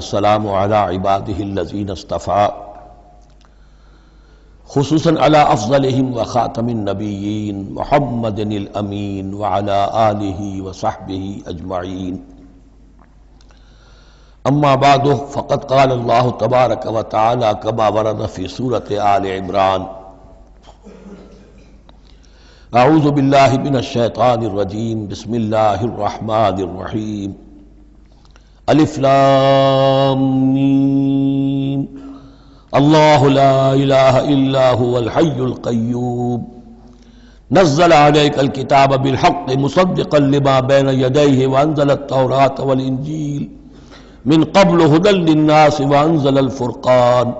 والسلام علی عباده الذین اصطفى خصوصاً علی افضلهم وخاتم النبیین محمد الامین وعلی آلہ وصحبہ اجمعین. اما بعد فقد قال اللہ تبارک وتعالی کما ورد فی سورۃ آل عمران اعوذ باللہ من الشیطان الرجیم بسم اللہ الرحمن الرحیم الف لام میم اللہ لا الہ الا هو الحی القیوم نزل علیک الکتاب بالحق مصدقا لما بین یدیہ وانزل التوراۃ والانجیل من قبل هدى للناس وانزل الفرقان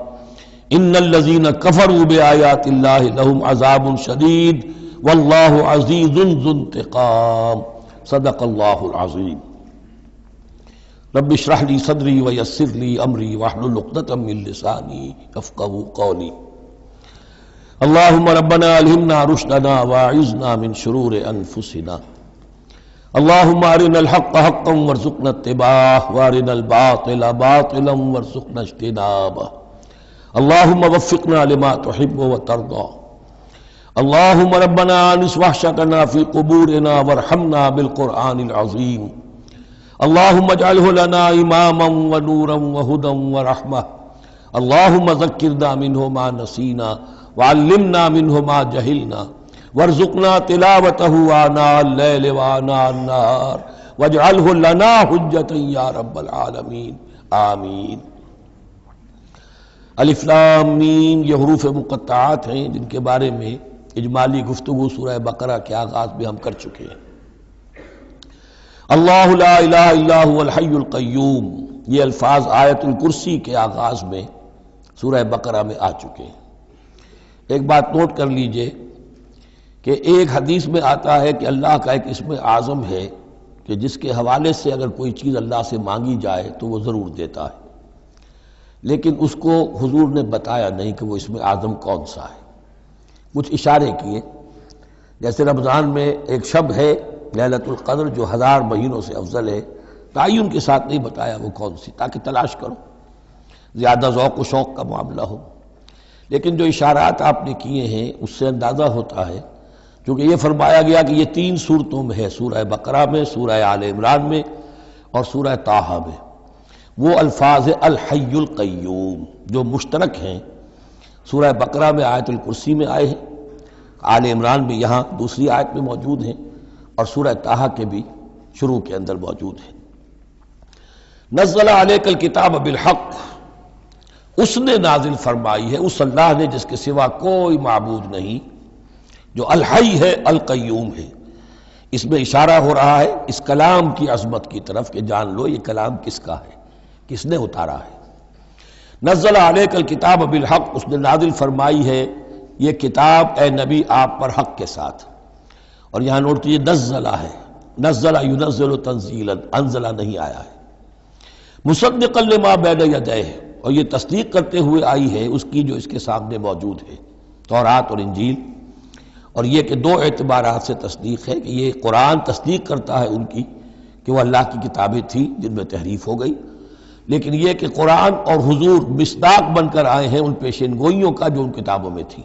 ان الذين كفروا بآيات الله لهم عذاب شديد والله عزيز ذو انتقام. صدق الله العظيم. رب اشرح لي صدري ويسر لي امري واحلل عقدة من لساني يفقهوا قولي. اللهم ربنا الهمنا رشدنا واعذنا من شرور انفسنا. اللهم ارنا الحق حقا وارزقنا اتباعه وارنا الباطل باطلا وارزقنا اجتنابه. اللهم وفقنا لما تحب وترضى. اللهم ربنا انس وحشتنا في قبورنا وارحمنا بالقرآن العظيم. اللهم اجعله لنا اماما ونورا وهدى ورحمة. اللهم ذكرنا منه ما نسينا وعلمنا منه ما جهلنا وارزقنا تلاوته آناء الليل وآناء النهار واجعله لنا حجة يا رب العالمين آمین. الف لام میم یہ حروف مقطعات ہیں جن کے بارے میں اجمالی گفتگو سورہ بقرہ کے آغاز میں ہم کر چکے ہیں. اللہ لا الہ الا هو الحی القیوم یہ الفاظ آیت الکرسی کے آغاز میں سورہ بقرہ میں آ چکے ہیں. ایک بات نوٹ کر لیجئے کہ ایک حدیث میں آتا ہے کہ اللہ کا ایک اسم اعظم ہے کہ جس کے حوالے سے اگر کوئی چیز اللہ سے مانگی جائے تو وہ ضرور دیتا ہے، لیکن اس کو حضور نے بتایا نہیں کہ وہ اسم اعظم کون سا ہے. کچھ اشارے کیے، جیسے رمضان میں ایک شب ہے لیلۃ القدر جو 1000 مہینوں سے افضل ہے، تعین کے ساتھ نہیں بتایا وہ کون سی، تاکہ تلاش کرو، زیادہ ذوق و شوق کا معاملہ ہو. لیکن جو اشارات آپ نے کیے ہیں اس سے اندازہ ہوتا ہے، کیونکہ یہ فرمایا گیا کہ یہ 3 صورتوں میں ہے، سورہ بقرہ میں، سورہ آل عمران میں اور سورہ طٰہٰ میں. وہ الفاظ الحی القیوم جو مشترک ہیں، سورہ بقرہ میں آیت الکرسی میں آئے ہیں، آل عمران میں یہاں دوسری آیت میں موجود ہیں اور سورہ طٰہٰ کے بھی شروع کے اندر موجود ہیں. نزل علیک الکتاب بالحق، اس نے نازل فرمائی ہے، اس اللہ نے جس کے سوا کوئی معبود نہیں، جو الحی ہے القیوم ہے. اس میں اشارہ ہو رہا ہے اس کلام کی عظمت کی طرف کہ جان لو یہ کلام کس کا ہے، کس نے اتارا ہے. نزل علیک الکتاب بالحق، اس نے نازل فرمائی ہے یہ کتاب اے نبی آپ پر حق کے ساتھ. اور یہاں نوٹ کیجیے نزلہ ہے، نزلہ ینزل تنزیلا، انزلہ نہیں آیا ہے. مصدقا لما بین یدیہ، اور یہ تصدیق کرتے ہوئے آئی ہے اس کی جو اس کے سامنے موجود ہے، تورات اور انجیل. اور یہ کہ 2 اعتبارات سے تصدیق ہے کہ یہ قرآن تصدیق کرتا ہے ان کی کہ وہ اللہ کی کتابیں تھیں جن میں تحریف ہو گئی، لیکن یہ کہ قرآن اور حضور مصداق بن کر آئے ہیں ان پیشین گوئیوں کا جو ان کتابوں میں تھی.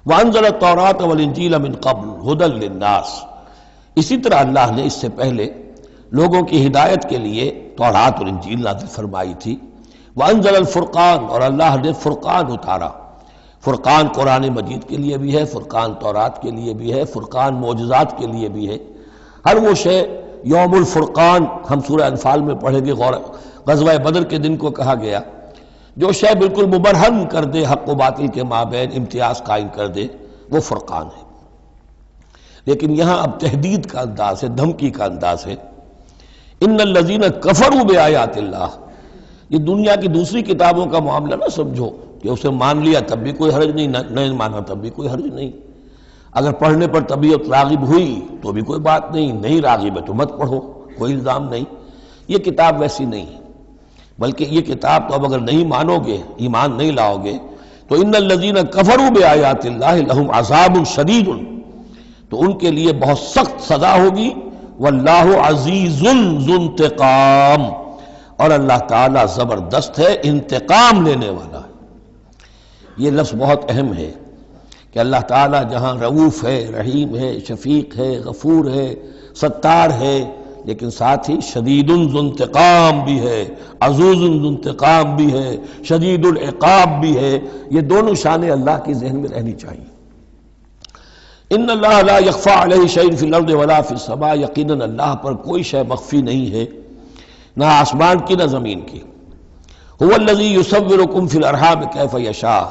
وانزل التوراۃ والانجیل من قبل ھدی للناس، اسی طرح اللہ نے اس سے پہلے لوگوں کی ہدایت کے لیے تورات اور انجیل نازل فرمائی تھی. وانزل الفرقان، اور اللہ نے فرقان اتارا. فرقان قرآن مجید کے لیے بھی ہے، فرقان تورات کے لیے بھی ہے، فرقان معجزات کے لیے بھی ہے. ہر وہ شے یوم الفرقان ہم سورہ انفال میں پڑھیں گے، غزوہ بدر کے دن کو کہا گیا، جو شے بالکل مبرہن کر دے حق و باطل کے مابین امتیاز قائم کر دے وہ فرقان ہے. لیکن یہاں اب تہدید کا انداز ہے، دھمکی کا انداز ہے. ان الذین کفروا بآیات اللہ، یہ دنیا کی دوسری کتابوں کا معاملہ نہ سمجھو کہ اسے مان لیا تب بھی کوئی حرج نہیں، نہیں مانا تب بھی کوئی حرج نہیں. اگر پڑھنے پر طبیعت راغب ہوئی تو بھی کوئی بات نہیں، نہیں راغب ہے تو مت پڑھو، کوئی الزام نہیں. یہ کتاب ویسی نہیں ہے، بلکہ یہ کتاب تو اب اگر نہیں مانو گے، ایمان نہیں لاؤ گے تو ان الذین کفروا بآیات اللہ لہم عذاب شدید، تو ان کے لیے بہت سخت سزا ہوگی. واللہ عزیز ذو انتقام، اور اللہ تعالیٰ زبردست ہے، انتقام لینے والا ہے۔ یہ لفظ بہت اہم ہے کہ اللہ تعالیٰ جہاں رؤوف ہے، رحیم ہے، شفیق ہے، غفور ہے، ستار ہے، لیکن ساتھ ہی شدید ذو انتقام بھی ہے، عزوز ذو انتقام بھی ہے، شدید العقاب بھی ہے۔ یہ دونوں شانیں اللہ کی ذہن میں رہنی چاہیے۔ ان اللہ لا یخفی علیہ شیء فی الارض ولا فی السماء، یقیناً اللہ پر کوئی شے مخفی نہیں ہے، نہ آسمان کی نہ زمین کی۔ هو الذی یصورکم فی الارحام کیف یشاء،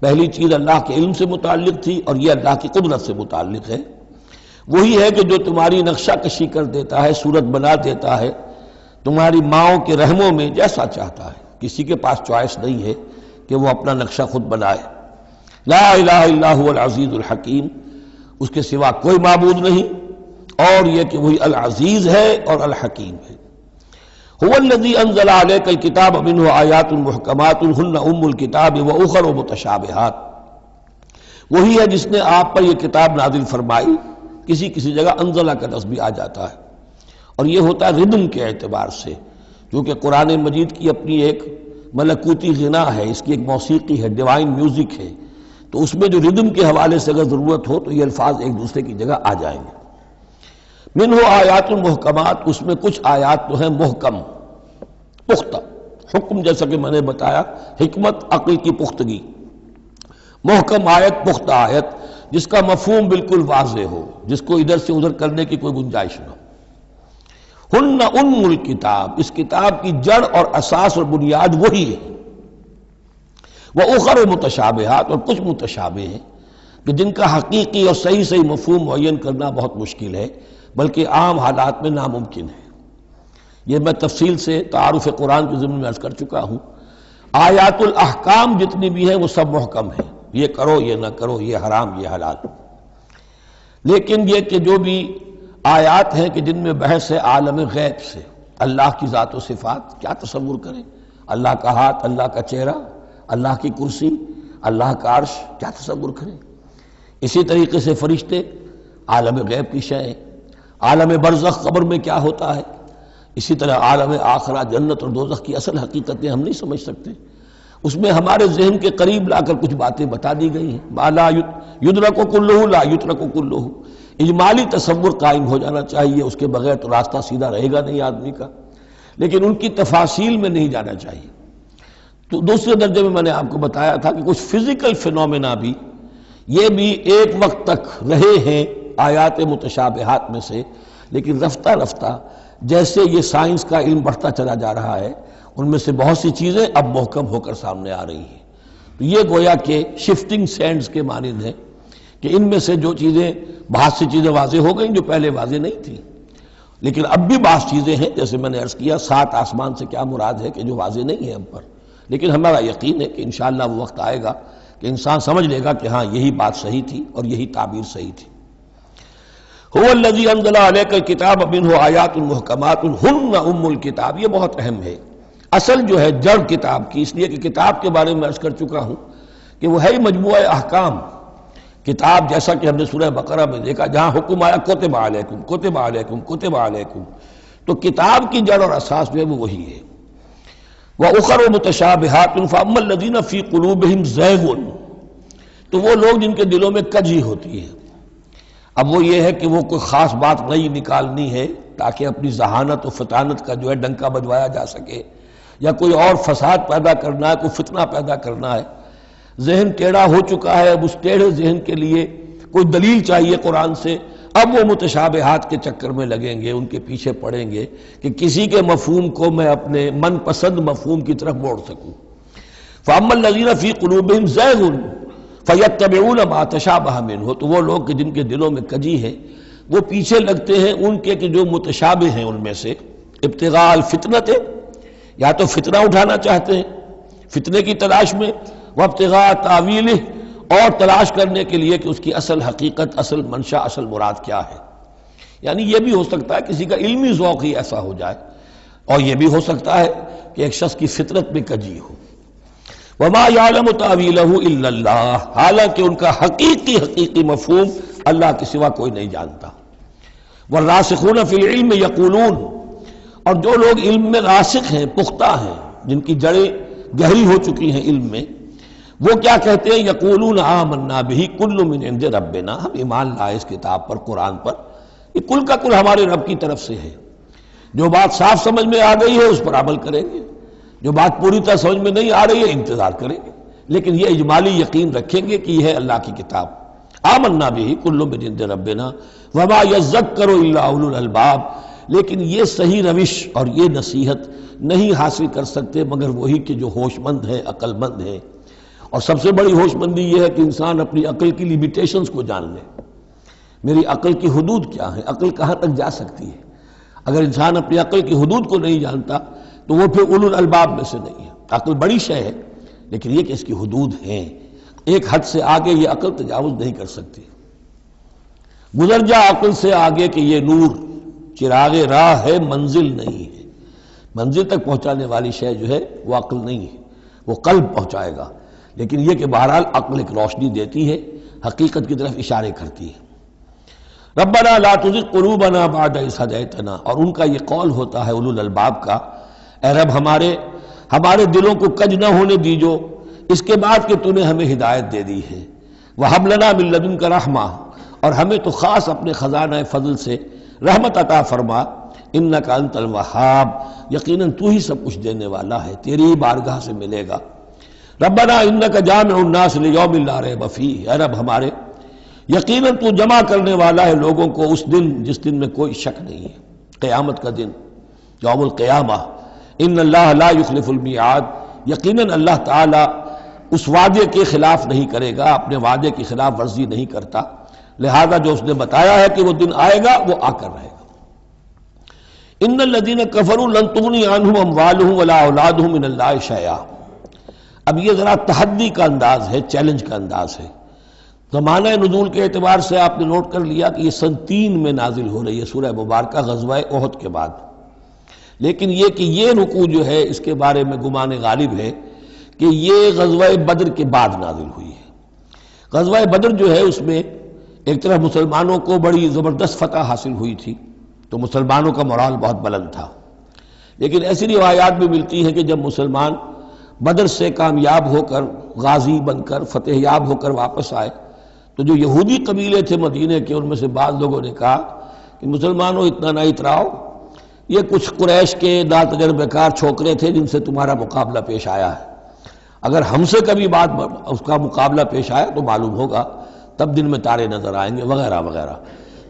پہلی چیز اللہ کے علم سے متعلق تھی، اور یہ اللہ کی قدرت سے متعلق ہے۔ وہی ہے کہ جو تمہاری نقشہ کشی کر دیتا ہے، صورت بنا دیتا ہے تمہاری ماؤں کے رحموں میں جیسا چاہتا ہے۔ کسی کے پاس چوائس نہیں ہے کہ وہ اپنا نقشہ خود بنائے۔ لا الہ الا هو العزیز الحکیم، اس کے سوا کوئی معبود نہیں، اور یہ کہ وہی العزیز ہے اور الحکیم ہے۔ هو الذی انزل علیک الکتاب منہ آیات محکمات ہن ام الکتاب واخر متشابہات، وہی ہے جس نے آپ پر یہ کتاب نازل فرمائی۔ کسی کسی جگہ انزلہ کا لفظ بھی آ جاتا ہے، اور یہ ہوتا ہے ردم کے اعتبار سے، کیونکہ قرآن مجید کی اپنی ایک ملکوتی غنا ہے، اس کی ایک موسیقی ہے، ڈیوائن میوزک ہے، تو اس میں جو ردم کے حوالے سے اگر ضرورت ہو تو یہ الفاظ ایک دوسرے کی جگہ آ جائیں گے۔ منہ آیات محکمات، اس میں کچھ آیات تو ہیں محکم، پختہ، حکم جیسا کہ میں نے بتایا، حکمت عقل کی پختگی، محکم آیت، پختہ آیت، جس کا مفہوم بالکل واضح ہو، جس کو ادھر سے ادھر کرنے کی کوئی گنجائش نہ ہو۔ ہن ام الکتاب، اس کتاب کی جڑ اور اساس اور بنیاد وہی ہے۔ وَأُخَرُ متشابہات، اور کچھ متشابہ ہیں کہ جن کا حقیقی اور صحیح مفہوم معین کرنا بہت مشکل ہے، بلکہ عام حالات میں ناممکن ہے۔ یہ میں تفصیل سے تعارف قرآن کے ضمن میں عرض کر چکا ہوں۔ آیات الاحکام جتنی بھی ہیں وہ سب محکم ہیں، یہ کرو یہ نہ کرو، یہ حرام یہ حلال۔ لیکن یہ کہ جو بھی آیات ہیں کہ جن میں بحث ہے عالم غیب سے، اللہ کی ذات و صفات، کیا تصور کریں؟ اللہ کا ہاتھ، اللہ کا چہرہ، اللہ کی کرسی، اللہ کا عرش، کیا تصور کریں؟ اسی طریقے سے فرشتے، عالم غیب کی شیئیں، عالم برزخ قبر میں کیا ہوتا ہے، اسی طرح عالم آخرہ جنت اور دوزخ کی اصل حقیقتیں ہم نہیں سمجھ سکتے، اس میں ہمارے ذہن کے قریب لا کر کچھ باتیں بتا دی گئی ہیں۔ ما لا یدرک کلہ لا یترک کلہ، اجمالی تصور قائم ہو جانا چاہیے، اس کے بغیر تو راستہ سیدھا رہے گا نہیں آدمی کا، لیکن ان کی تفاصیل میں نہیں جانا چاہیے۔ تو دوسرے درجے میں نے آپ کو بتایا تھا کہ کچھ فزیکل فینومینا بھی یہ بھی ایک وقت تک رہے ہیں آیات متشابہات میں سے، لیکن رفتہ رفتہ جیسے یہ سائنس کا علم بڑھتا چلا جا رہا ہے، ان میں سے بہت سی چیزیں اب محکم ہو کر سامنے آ رہی ہیں۔ تو یہ گویا کہ شفٹنگ سینڈز کے مانند ہے کہ ان میں سے جو چیزیں، بہت سی چیزیں واضح ہو گئیں جو پہلے واضح نہیں تھیں، لیکن اب بھی بعض چیزیں ہیں، جیسے میں نے عرض کیا 7 آسمان سے کیا مراد ہے کہ جو واضح نہیں ہے ہم پر، لیکن ہمارا یقین ہے کہ انشاءاللہ وہ وقت آئے گا کہ انسان سمجھ لے گا کہ ہاں یہی بات صحیح تھی اور یہی تعبیر صحیح تھی۔ هو الذی انزل علیک الکتاب منہ آیات محکمات ہن ام الکتاب، یہ بہت اہم ہے، اصل جو ہے جڑ کتاب کی، اس لیے کہ کتاب کے بارے میں عرض کر چکا ہوں کہ وہ ہے مجموعہ احکام۔ کتاب جیسا کہ ہم نے سورہ بقرہ میں دیکھا جہاں حکم آیا کتب علیکم کتب علیکم کتب علیکم، تو کتاب کی جڑ اور اساس جو ہے وہ وہی ہے۔ وَأُخَرُ مُتَشَابِهَاتٌ فَأَمَّا الَّذِينَ فِي قُلُوبِهِمْ زَيْغٌ، تو وہ لوگ جن کے دلوں میں کجی ہوتی ہے۔ اب وہ یہ ہے کہ وہ کوئی خاص بات نئی نکالنی ہے تاکہ اپنی ذہانت و فطانت کا جو ہے ڈنکا بجوایا جا سکے، یا کوئی اور فساد پیدا کرنا ہے، کوئی فتنہ پیدا کرنا ہے، ذہن ٹیڑھا ہو چکا ہے، اب اس ٹیڑھے ذہن کے لیے کوئی دلیل چاہیے قرآن سے، اب وہ متشابہات کے چکر میں لگیں گے، ان کے پیچھے پڑیں گے کہ کسی کے مفہوم کو میں اپنے من پسند مفہوم کی طرف موڑ سکوں۔ فَأَمَّا الَّذِينَ فِي قُلُوبِهِمْ زَيْغٌ فَيَتَّبِعُونَ مَا تَشَابَهَ مِنْهُ، تو وہ لوگ کہ جن کے دلوں میں کجی ہے وہ پیچھے لگتے ہیں ان کے کہ جو متشابہ ہیں، ان میں سے ابتغاء الفتنۃ، یا تو فتنہ اٹھانا چاہتے ہیں فتنے کی تلاش میں، وابتغاء تاویلہ، اور تلاش کرنے کے لیے کہ اس کی اصل حقیقت، اصل منشا، اصل مراد کیا ہے۔ یعنی یہ بھی ہو سکتا ہے کسی کا علمی ذوق ہی ایسا ہو جائے، اور یہ بھی ہو سکتا ہے کہ ایک شخص کی فطرت میں کجی ہو۔ وَمَا يَعْلَمُ تَأْوِيلَهُ إِلَّا اللَّهُ، حالانکہ ان کا حقیقی مفہوم اللہ کے سوا کوئی نہیں جانتا۔ وَالرَّاسِخُونَ فِي الْعِلْمِ يَقُولُونَ، اور جو لوگ علم میں راسخ ہیں، پختہ ہیں، جن کی جڑیں گہری ہو چکی ہیں علم میں، وہ کیا کہتے ہیں؟ یقولون آمنا بہ کل من عند ربنا، ہم ایمان لائے اس کتاب پر، قرآن پر، یہ کل کا کل ہمارے رب کی طرف سے ہے۔ جو بات صاف سمجھ میں آ گئی ہے اس پر عمل کریں گے، جو بات پوری طرح سمجھ میں نہیں آ رہی ہے انتظار کریں گے، لیکن یہ اجمالی یقین رکھیں گے کہ یہ ہے اللہ کی کتاب۔ آمنا بہ کل من عند ربنا وما یذکر الا اولو الالباب، لیکن یہ صحیح روش اور یہ نصیحت نہیں حاصل کر سکتے مگر وہی کہ جو ہوش مند ہے، عقل مند ہے۔ اور سب سے بڑی ہوش مندی یہ ہے کہ انسان اپنی عقل کی لیمیٹیشنز کو جان لے، میری عقل کی حدود کیا ہیں، عقل کہاں تک جا سکتی ہے۔ اگر انسان اپنی عقل کی حدود کو نہیں جانتا تو وہ پھر اولو الالباب میں سے نہیں ہے۔ عقل بڑی شے ہے لیکن یہ کہ اس کی حدود ہیں، ایک حد سے آگے یہ عقل تجاوز نہیں کر سکتی۔ گزر جا عقل سے آگے کہ یہ نور چراغ راہ ہے، منزل نہیں ہے۔ منزل تک پہنچانے والی شے جو ہے وہ عقل نہیں ہے، وہ قلب پہنچائے گا، لیکن یہ کہ بہرحال عقل ایک روشنی دیتی ہے، حقیقت کی طرف اشارے کرتی ہے۔ ربنا لا تزغ قلوبنا بعد اذ ہدیتنا، اور ان کا یہ قول ہوتا ہے اولو الالباب کا، اے رب ہمارے دلوں کو کج نہ ہونے دیجو اس کے بعد کہ تو نے ہمیں ہدایت دے دی ہے۔ وہب لنا من لدنک رحمہ، اور ہمیں تو خاص اپنے خزانہ فضل سے رحمت عطا فرما، انک انت الوہاب، یقیناً تو ہی سب کچھ دینے والا ہے، تیری ہی بارگاہ سے ملے گا۔ ربنا انک جامع الناس لیوم لا ریب فیہ، اے رب ہمارے یقیناً تو جمع کرنے والا ہے لوگوں کو اس دن جس دن میں کوئی شک نہیں ہے، قیامت کا دن، یوم القیامہ۔ ان اللہ لا یخلف المیعاد، یقیناً اللہ تعالی اس وعدے کے خلاف نہیں کرے گا، اپنے وعدے کی خلاف ورزی نہیں کرتا، لہذا جو اس نے بتایا ہے کہ وہ دن آئے گا وہ آ کر رہے گا۔ ان الذین کفروا لن تغنی عنہم اموالہم ولا اولادہم من اللہ شیئا، اب یہ ذرا تحدی کا انداز ہے، چیلنج کا انداز ہے۔ زمانہ نزول کے اعتبار سے آپ نے نوٹ کر لیا کہ یہ سن 3 میں نازل ہو رہی ہے سورہ مبارکہ غزوہ احد کے بعد، لیکن یہ کہ یہ رکوع جو ہے اس کے بارے میں گمان غالب ہے کہ یہ غزوہ بدر کے بعد نازل ہوئی ہے۔ غزوہ بدر جو ہے اس میں ایک طرف مسلمانوں کو بڑی زبردست فتح حاصل ہوئی تھی تو مسلمانوں کا مورال بہت بلند تھا، لیکن ایسی روایات بھی ملتی ہیں کہ جب مسلمان بدر سے کامیاب ہو کر، غازی بن کر، فتح یاب ہو کر واپس آئے تو جو یہودی قبیلے تھے مدینے کے، ان میں سے بعض لوگوں نے کہا کہ مسلمانوں اتنا نہ اتراؤ، یہ کچھ قریش کے ناتجربہ کار چھوکرے تھے جن سے تمہارا مقابلہ پیش آیا ہے، اگر ہم سے کبھی بات اس کا مقابلہ پیش آیا تو معلوم ہوگا، تب دن میں تارے نظر آئیں گے وغیرہ وغیرہ۔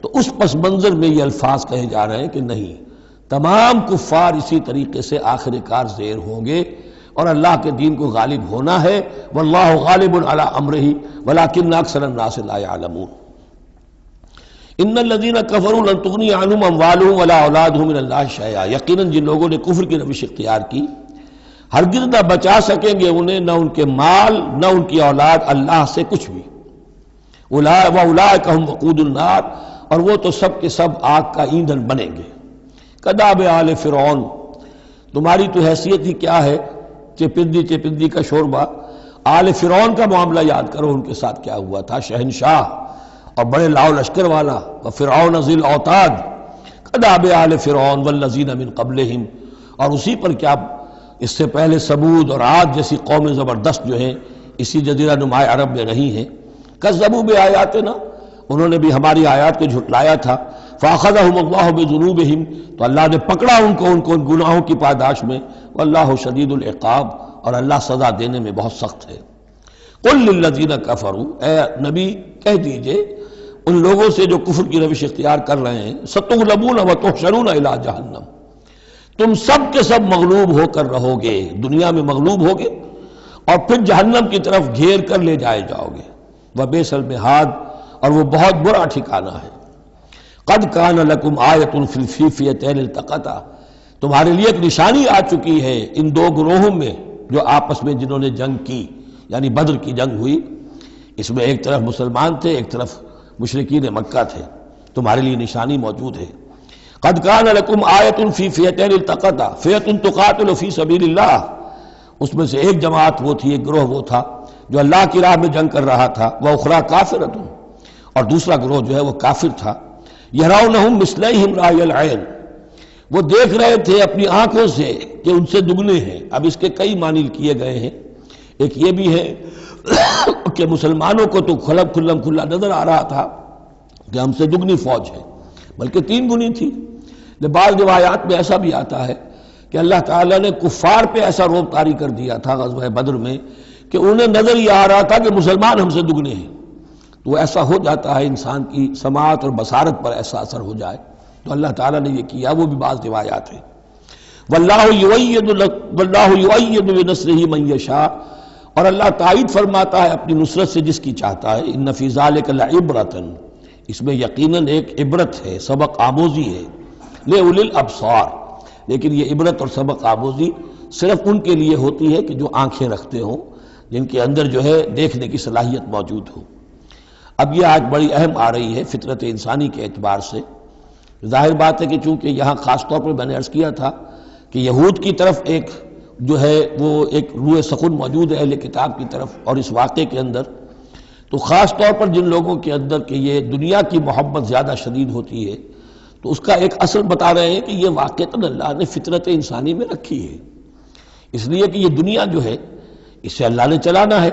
تو اس پس منظر میں یہ الفاظ کہے جا رہے ہیں کہ نہیں، تمام کفار اسی طریقے سے آخر کار زیر ہوں گے اور اللہ کے دین کو غالب ہونا ہے، واللہ غالب علی امرہ ولکن اکثر الناس لا یعلمون۔ ان الذین کفروا لن تغنی عنہم اموالہم ولا اولادہم من اللہ شیئا، یقیناً جن لوگوں نے کفر کی روش اختیار کی ہرگز نہ بچا سکیں گے انہیں، نہ ان کے مال نہ ان کی اولاد اللہ سے کچھ بھی۔ وَأُولَٰئِكَ هُمْ وَقُودُ النَّارِ، اور وہ تو سب کے سب آگ کا ایندھن بنیں گے۔ کداب آل فرعون، تمہاری تو حیثیت ہی کیا ہے، چپندی کا شوربہ۔ آل فرعون کا معاملہ یاد کرو، ان کے ساتھ کیا ہوا تھا، شہنشاہ اور بڑے لاؤ لشکر والا، وفرعون ذی الاوتاد، کداب آل فرعون والذین من قبلہم، اور اسی پر کیا اس سے پہلے ثمود اور عاد جیسی قومیں زبردست جو ہیں اسی جزیرہ نماء عرب میں رہی ہیں، کذبوا بآیاتنا، انہوں نے بھی ہماری آیات کو جھٹلایا تھا، فاخذہم اللہ بذنوبہم، تو اللہ نے پکڑا ان کو ان گناہوں کی پاداش میں، واللہ شدید العقاب، اور اللہ سزا دینے میں بہت سخت ہے۔ قل للذین کفروا، اے نبی کہہ دیجئے ان لوگوں سے جو کفر کی روش اختیار کر رہے ہیں، ستغلبون وتحشرون الی جہنم، تم سب کے سب مغلوب ہو کر رہو گے، دنیا میں مغلوب ہوگے اور پھر جہنم کی طرف گھیر کر لے جائے جاؤ گے، وبئس المہاد، اور وہ بہت برا ٹھکانہ ہے۔ قد کان لکم آیۃ فی الفئتین التقطا، تمہارے لیے ایک نشانی آ چکی ہے ان دو گروہوں میں جو آپس میں جنہوں نے جنگ کی، یعنی بدر کی جنگ ہوئی، اس میں ایک طرف مسلمان تھے ایک طرف مشرکین مکہ تھے، تمہارے لیے نشانی موجود ہے۔ قد کان لکم آیۃ فی فئتین التقطا، فئۃ تقاتل فی سبیل اللہ، اس میں سے ایک جماعت وہ تھی، ایک گروہ وہ تھا جو اللہ کی راہ میں جنگ کر رہا تھا، وأخری کافرۃ، اور دوسرا گروہ جو ہے وہ کافر تھا، یرونہم مثلیہم رأی العین، وہ دیکھ رہے تھے اپنی آنکھوں سے کہ ان سے دگنے ہیں۔ اب اس کے کئی معنی کیے گئے ہیں۔ ایک یہ بھی ہے کہ مسلمانوں کو تو کھلا نظر آ رہا تھا کہ ہم سے دگنی فوج ہے، بلکہ 3 گنی تھی۔ بعض روایات میں ایسا بھی آتا ہے کہ اللہ تعالیٰ نے کفار پہ ایسا روب طاری کر دیا تھا غزوہ بدر میں کہ انہیں نظر یہ آ رہا تھا کہ مسلمان ہم سے دگنے ہیں۔ تو ایسا ہو جاتا ہے، انسان کی سماعت اور بصارت پر ایسا اثر ہو جائے، تو اللہ تعالیٰ نے یہ کیا، وہ بھی بعض روایات ہیں۔ واللہ یؤید بنصرہ من یشاء، اور اللہ تائید فرماتا ہے اپنی نصرت سے جس کی چاہتا ہے۔ ان فی ذلک لعبرۃ، اس میں یقیناً ایک عبرت ہے، سبق آموزی ہے، لأولی الابصار، لیکن یہ عبرت اور سبق آموزی صرف ان کے لیے ہوتی ہے کہ جو آنکھیں رکھتے ہوں، جن کے اندر جو ہے دیکھنے کی صلاحیت موجود ہو۔ اب یہ آج بڑی اہم آ رہی ہے فطرت انسانی کے اعتبار سے۔ ظاہر بات ہے کہ چونکہ یہاں خاص طور پر میں نے عرض کیا تھا کہ یہود کی طرف ایک جو ہے وہ ایک روح سخن موجود ہے اہل کتاب کی طرف، اور اس واقعے کے اندر تو خاص طور پر جن لوگوں کے اندر کہ یہ دنیا کی محبت زیادہ شدید ہوتی ہے، تو اس کا ایک اثر بتا رہے ہیں کہ یہ واقعتاً اللہ نے فطرت انسانی میں رکھی ہے، اس لیے کہ یہ دنیا جو ہے اسے اللہ نے چلانا ہے،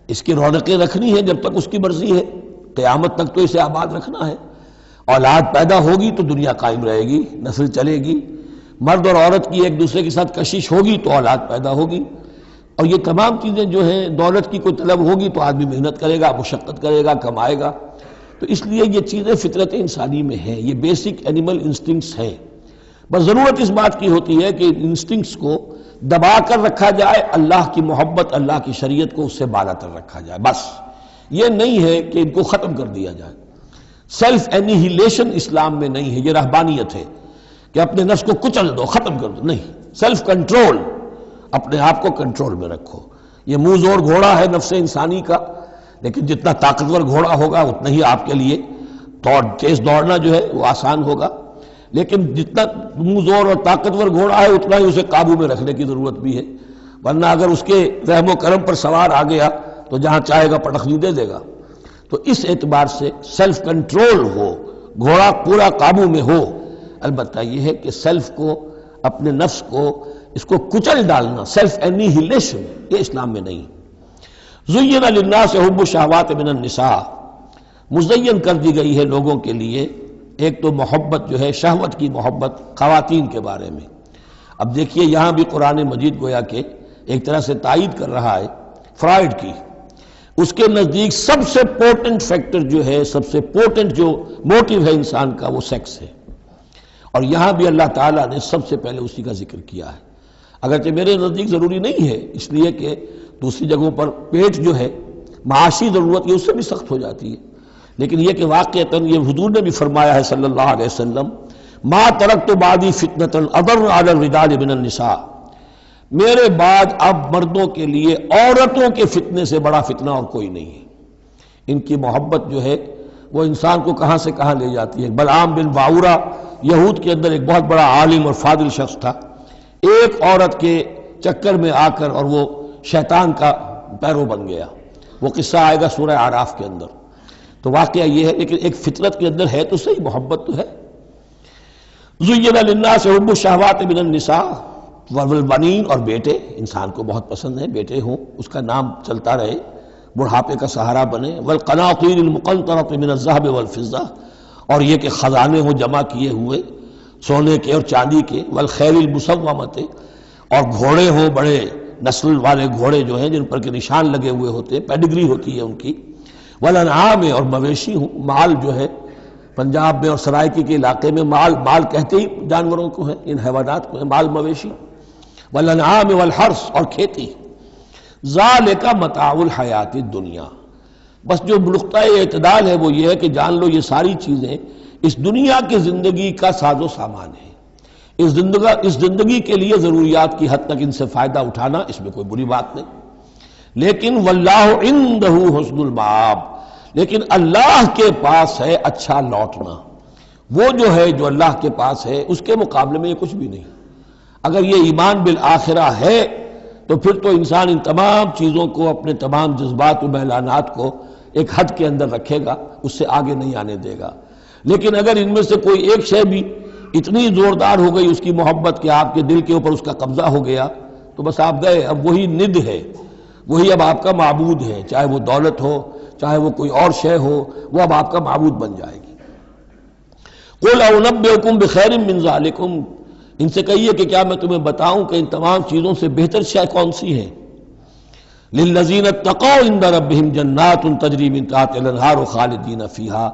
اس کی رونقیں رکھنی ہے جب تک اس کی مرضی ہے، قیامت تک تو اسے آباد رکھنا ہے۔ اولاد پیدا ہوگی تو دنیا قائم رہے گی، نسل چلے گی، مرد اور عورت کی ایک دوسرے کے ساتھ کشش ہوگی تو اولاد پیدا ہوگی، اور یہ تمام چیزیں جو ہیں، دولت کی کوئی طلب ہوگی تو آدمی محنت کرے گا، مشقت کرے گا، کمائے گا۔ تو اس لیے یہ چیزیں فطرت انسانی میں ہیں، یہ بیسک اینیمل انسٹنکٹس ہیں۔ بس ضرورت اس بات کی ہوتی ہے کہ ان انسٹنکٹس کو دبا کر رکھا جائے، اللہ کی محبت، اللہ کی شریعت کو اس سے بالا تر رکھا جائے، بس یہ نہیں ہے کہ ان کو ختم کر دیا جائے۔ سیلف اینیہیلیشن اسلام میں نہیں ہے، یہ رہبانیت ہے کہ اپنے نفس کو کچل دو، ختم کر دو، نہیں، سیلف کنٹرول، اپنے آپ کو کنٹرول میں رکھو۔ یہ منہ زور گھوڑا ہے نفس انسانی کا، لیکن جتنا طاقتور گھوڑا ہوگا اتنا ہی آپ کے لیے تیز دوڑنا جو ہے وہ آسان ہوگا، لیکن جتنا منہ زور اور طاقتور گھوڑا ہے اتنا ہی اسے قابو میں رکھنے کی ضرورت بھی ہے، ورنہ اگر اس کے رحم و کرم پر سوار آ گیا تو جہاں چاہے گا پٹخنی دے دے گا۔ تو اس اعتبار سے سیلف کنٹرول ہو، گھوڑا پورا قابو میں ہو۔ البتہ یہ ہے کہ سیلف کو، اپنے نفس کو، اس کو کچل ڈالنا، سیلف اینیہیلیشن، یہ اسلام میں نہیں۔ زین للناس حب الشہوات من النساء، مزین کر دی گئی ہے لوگوں کے لیے ایک تو محبت جو ہے، شہوت کی محبت خواتین کے بارے میں۔ اب دیکھیے یہاں بھی قرآن مجید گویا کہ ایک طرح سے تائید کر رہا ہے فرائڈ کی۔ اس کے نزدیک سب سے پورٹنٹ فیکٹر جو ہے، سب سے پورٹنٹ جو موٹیو ہے انسان کا، وہ سیکس ہے، اور یہاں بھی اللہ تعالیٰ نے سب سے پہلے اسی کا ذکر کیا ہے۔ اگرچہ میرے نزدیک ضروری نہیں ہے، اس لیے کہ دوسری جگہوں پر پیٹ جو ہے معاشی ضرورت یہ اس سے بھی سخت ہو جاتی ہے، لیکن یہ کہ واقعتاً یہ حضور نے بھی فرمایا ہے صلی اللہ علیہ وسلم، ما ترکت بعدی فتنۃ اضر علی الرجال من النساء، میرے بعد اب مردوں کے لیے عورتوں کے فتنے سے بڑا فتنہ اور کوئی نہیں ہے۔ ان کی محبت جو ہے وہ انسان کو کہاں سے کہاں لے جاتی ہے۔ بلعام بن باورا یہود کے اندر ایک بہت بڑا عالم اور فاضل شخص تھا، ایک عورت کے چکر میں آ کر اور وہ شیطان کا پیرو بن گیا۔ وہ قصہ آئے گا سورہ اعراف کے اندر۔ تو واقعہ یہ ہے، لیکن ایک فطرت کے اندر ہے تو صحیح، محبت تو ہے۔ زین للناس حب الشہوات من النساء والبنین، اور بیٹے انسان کو بہت پسند ہے، بیٹے ہوں، اس کا نام چلتا رہے، بڑھاپے کا سہارا بنے، والقناطیر المقنطرۃ من الذهب والفضہ، اور یہ کہ خزانے ہوں جمع کیے ہوئے سونے کے اور چاندی کے، والخیل المسومۃ، اور گھوڑے ہوں بڑے نسل والے گھوڑے جو ہیں جن پر کے نشان لگے ہوئے ہوتے ہیں، پیڈگری ہوتی ہے ان کی، والانعام، اور مویشی ہوں، مال جو ہے پنجاب میں اور سرائکی کے علاقے میں مال کہتے ہی جانوروں کو ہے، ان حیوانات کو ہے مال مویشی، والانعام والحرث، اور کھیتی۔ ذالک متاع الحیات الدنیا، بس جو نقطۂ اعتدال ہے وہ یہ ہے کہ جان لو یہ ساری چیزیں اس دنیا کی زندگی کا ساز و سامان ہے، اس زندگی کے لیے ضروریات کی حد تک ان سے فائدہ اٹھانا، اس میں کوئی بری بات نہیں، لیکن واللہ عندہ حسن المآب، لیکن اللہ کے پاس ہے اچھا لوٹنا۔ وہ جو ہے جو اللہ کے پاس ہے اس کے مقابلے میں یہ کچھ بھی نہیں۔ اگر یہ ایمان بالآخرہ ہے تو پھر تو انسان ان تمام چیزوں کو، اپنے تمام جذبات و میلانات کو ایک حد کے اندر رکھے گا، اس سے آگے نہیں آنے دے گا۔ لیکن اگر ان میں سے کوئی ایک شے بھی اتنی زوردار ہو گئی اس کی محبت کہ آپ کے دل کے اوپر اس کا قبضہ ہو گیا تو بس آپ گئے، اب وہی ند ہے، وہی اب آپ کا معبود ہے، چاہے وہ دولت ہو چاہے وہ کوئی اور شے ہو، وہ اب آپ کا معبود بن جائے گی۔ قُلْ أَنَبِّئُكُمْ بِخَيْرٍ مِّن ذَلِكُمْ، ان سے کہیے کہ کیا میں تمہیں بتاؤں کہ ان تمام چیزوں سے بہتر شے کون سی ہے؟ لِلَّذِينَ اتَّقَوْا عِندَ رَبِّهِمْ جَنَّاتٌ تَجْرِي مِن تَحْتِهَا الْأَنْهَارُ خَالِدِينَ فِيهَا،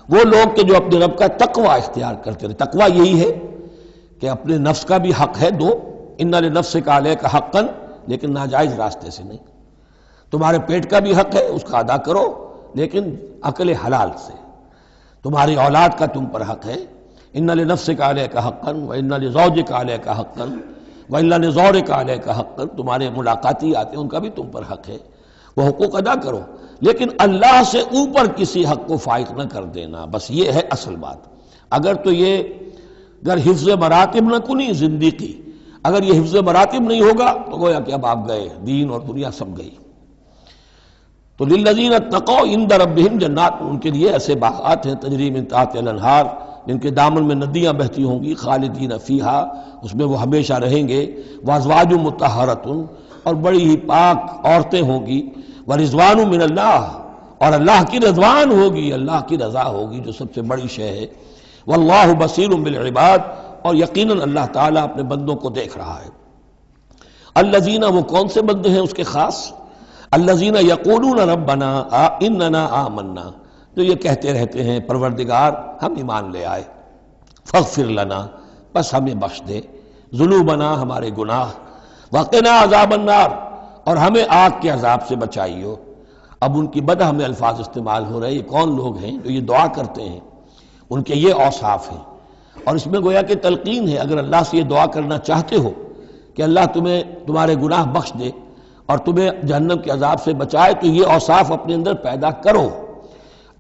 وہ لوگ کہ جو اپنے رب کا تقوی اختیار کرتے ہیں۔ تقوی یہی ہے کہ اپنے نفس کا بھی حق ہے دو، اِنَّ لِنَفْسِكَ عَلَيْكَ حَقًّا، لیکن ناجائز راستے سے نہیں۔ تمہارے پیٹ کا بھی حق ہے، اس کا ادا کرو، لیکن عقل حلال سے۔ تمہاری اولاد کا تم پر حق ہے، اِنَّ لِنَفْسِكَ عَلَيْكَ حَقًّا وَإِنَّ لِزَوْجِكَ عَلَيْكَ حَقًّا وَإِنَّ لِزَوْرِكَ عَلَيْكَ حَقًّا، تمہارے ملاقاتی آتے ہیں ان کا بھی تم پر حق ہے، وہ حقوق ادا کرو، لیکن اللہ سے اوپر کسی حق کو فائق نہ کر دینا، بس یہ ہے اصل بات۔ اگر تو یہ اگر حفظ مراتب نہ کنی زندگی، اگر یہ حفظ مراتب نہیں ہوگا تو گویا کہ اب آپ گئے، دین اور دنیا سب گئی۔ تو للذین اتقوا عند ربہم جنات، ان کے لیے ایسے باغات ہیں تجری من تحتہا الانہار، جن کے دامن میں ندیاں بہتی ہوں گی، خالدین فیہا، اس میں وہ ہمیشہ رہیں گے، وازواج مطہرۃ، اور بڑی ہی پاک عورتیں ہوں گی، ورضوان من اللہ، اور اللہ کی رضوان ہوگی، اللہ کی رضا ہوگی جو سب سے بڑی شے ہے، واللہ بصیر بالعباد، اور یقیناً اللہ تعالیٰ اپنے بندوں کو دیکھ رہا ہے۔ الذین، وہ کون سے بندے ہیں اس کے خاص؟ الذین یقولون ربنا اننا آمنا، جو یہ کہتے رہتے ہیں پروردگار ہم ایمان لے آئے، فاغفر لنا، بس ہمیں بخش دے، ذنوبنا، ہمارے گناہ، وقنا عذاب النار، اور ہمیں آگ کے عذاب سے بچائیو۔ اب ان کی بدح میں الفاظ استعمال ہو رہے، یہ کون لوگ ہیں جو یہ دعا کرتے ہیں؟ ان کے یہ اوصاف ہیں، اور اس میں گویا کہ تلقین ہے، اگر اللہ سے یہ دعا کرنا چاہتے ہو کہ اللہ تمہیں تمہارے گناہ بخش دے اور تمہیں جہنم کے عذاب سے بچائے، تو یہ اوصاف اپنے اندر پیدا کرو۔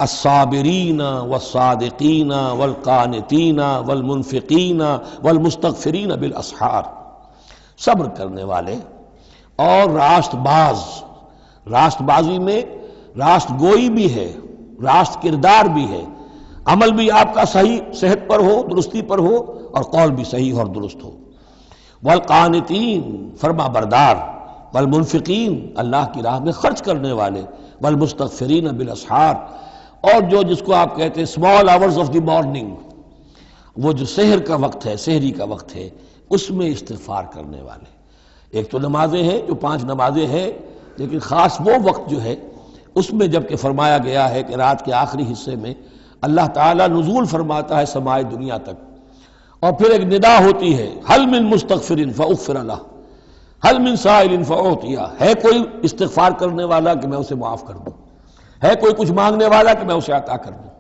الصابرین والصادقین والقانتین والمنفقین والمستغفرین بالاسحار، صبر کرنے والے اور راست باز، راست بازی میں راست گوئی بھی ہے، راست کردار بھی ہے، عمل بھی آپ کا صحیح صحت پر ہو، درستی پر ہو، اور قول بھی صحیح اور درست ہو۔ والقانتین، فرما بردار، والمنفقین، اللہ کی راہ میں خرچ کرنے والے، والمستغفرین بالاسحار، اور جو جس کو آپ کہتے ہیں small hours of the morning, وہ جو سحر کا وقت ہے، سحری کا وقت ہے، اس میں استغفار کرنے والے۔ ایک تو نمازیں ہیں جو 5 نمازیں ہیں، لیکن خاص وہ وقت جو ہے اس میں جب کہ فرمایا گیا ہے کہ رات کے آخری حصے میں اللہ تعالیٰ نزول فرماتا ہے سمائے دنیا تک، اور پھر ایک ندا ہوتی ہے، حل من مستغفر فاغفر لہ، حل من سائل فاعطیہ، ہے کوئی استغفار کرنے والا کہ میں اسے معاف کر دوں، ہے کوئی کچھ مانگنے والا کہ میں اسے عطا کر دوں۔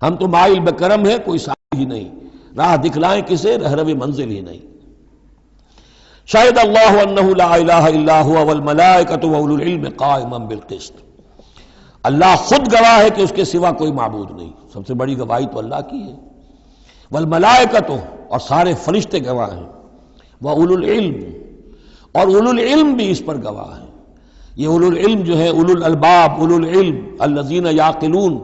ہم تو مائل بکرم ہے، کوئی سائل ہی نہیں، راہ دکھلائیں کسے، رہرو منزل ہی نہیں۔ شاہد اللہ انہ لا الہ الا ہوا والملائکۃ واولو العلم قائما بالقسط، اللہ خود گواہ ہے کہ اس کے سوا کوئی معبود نہیں، سب سے بڑی گواہی تو اللہ کی ہے، والملائکۃ، اور سارے فرشتے گواہ ہیں، واولو العلم، اور اولو العلم بھی اس پر گواہ ہیں۔ یہ اولو العلم جو ہے، اولو الالباب، اولو العلم الذین یعقلون،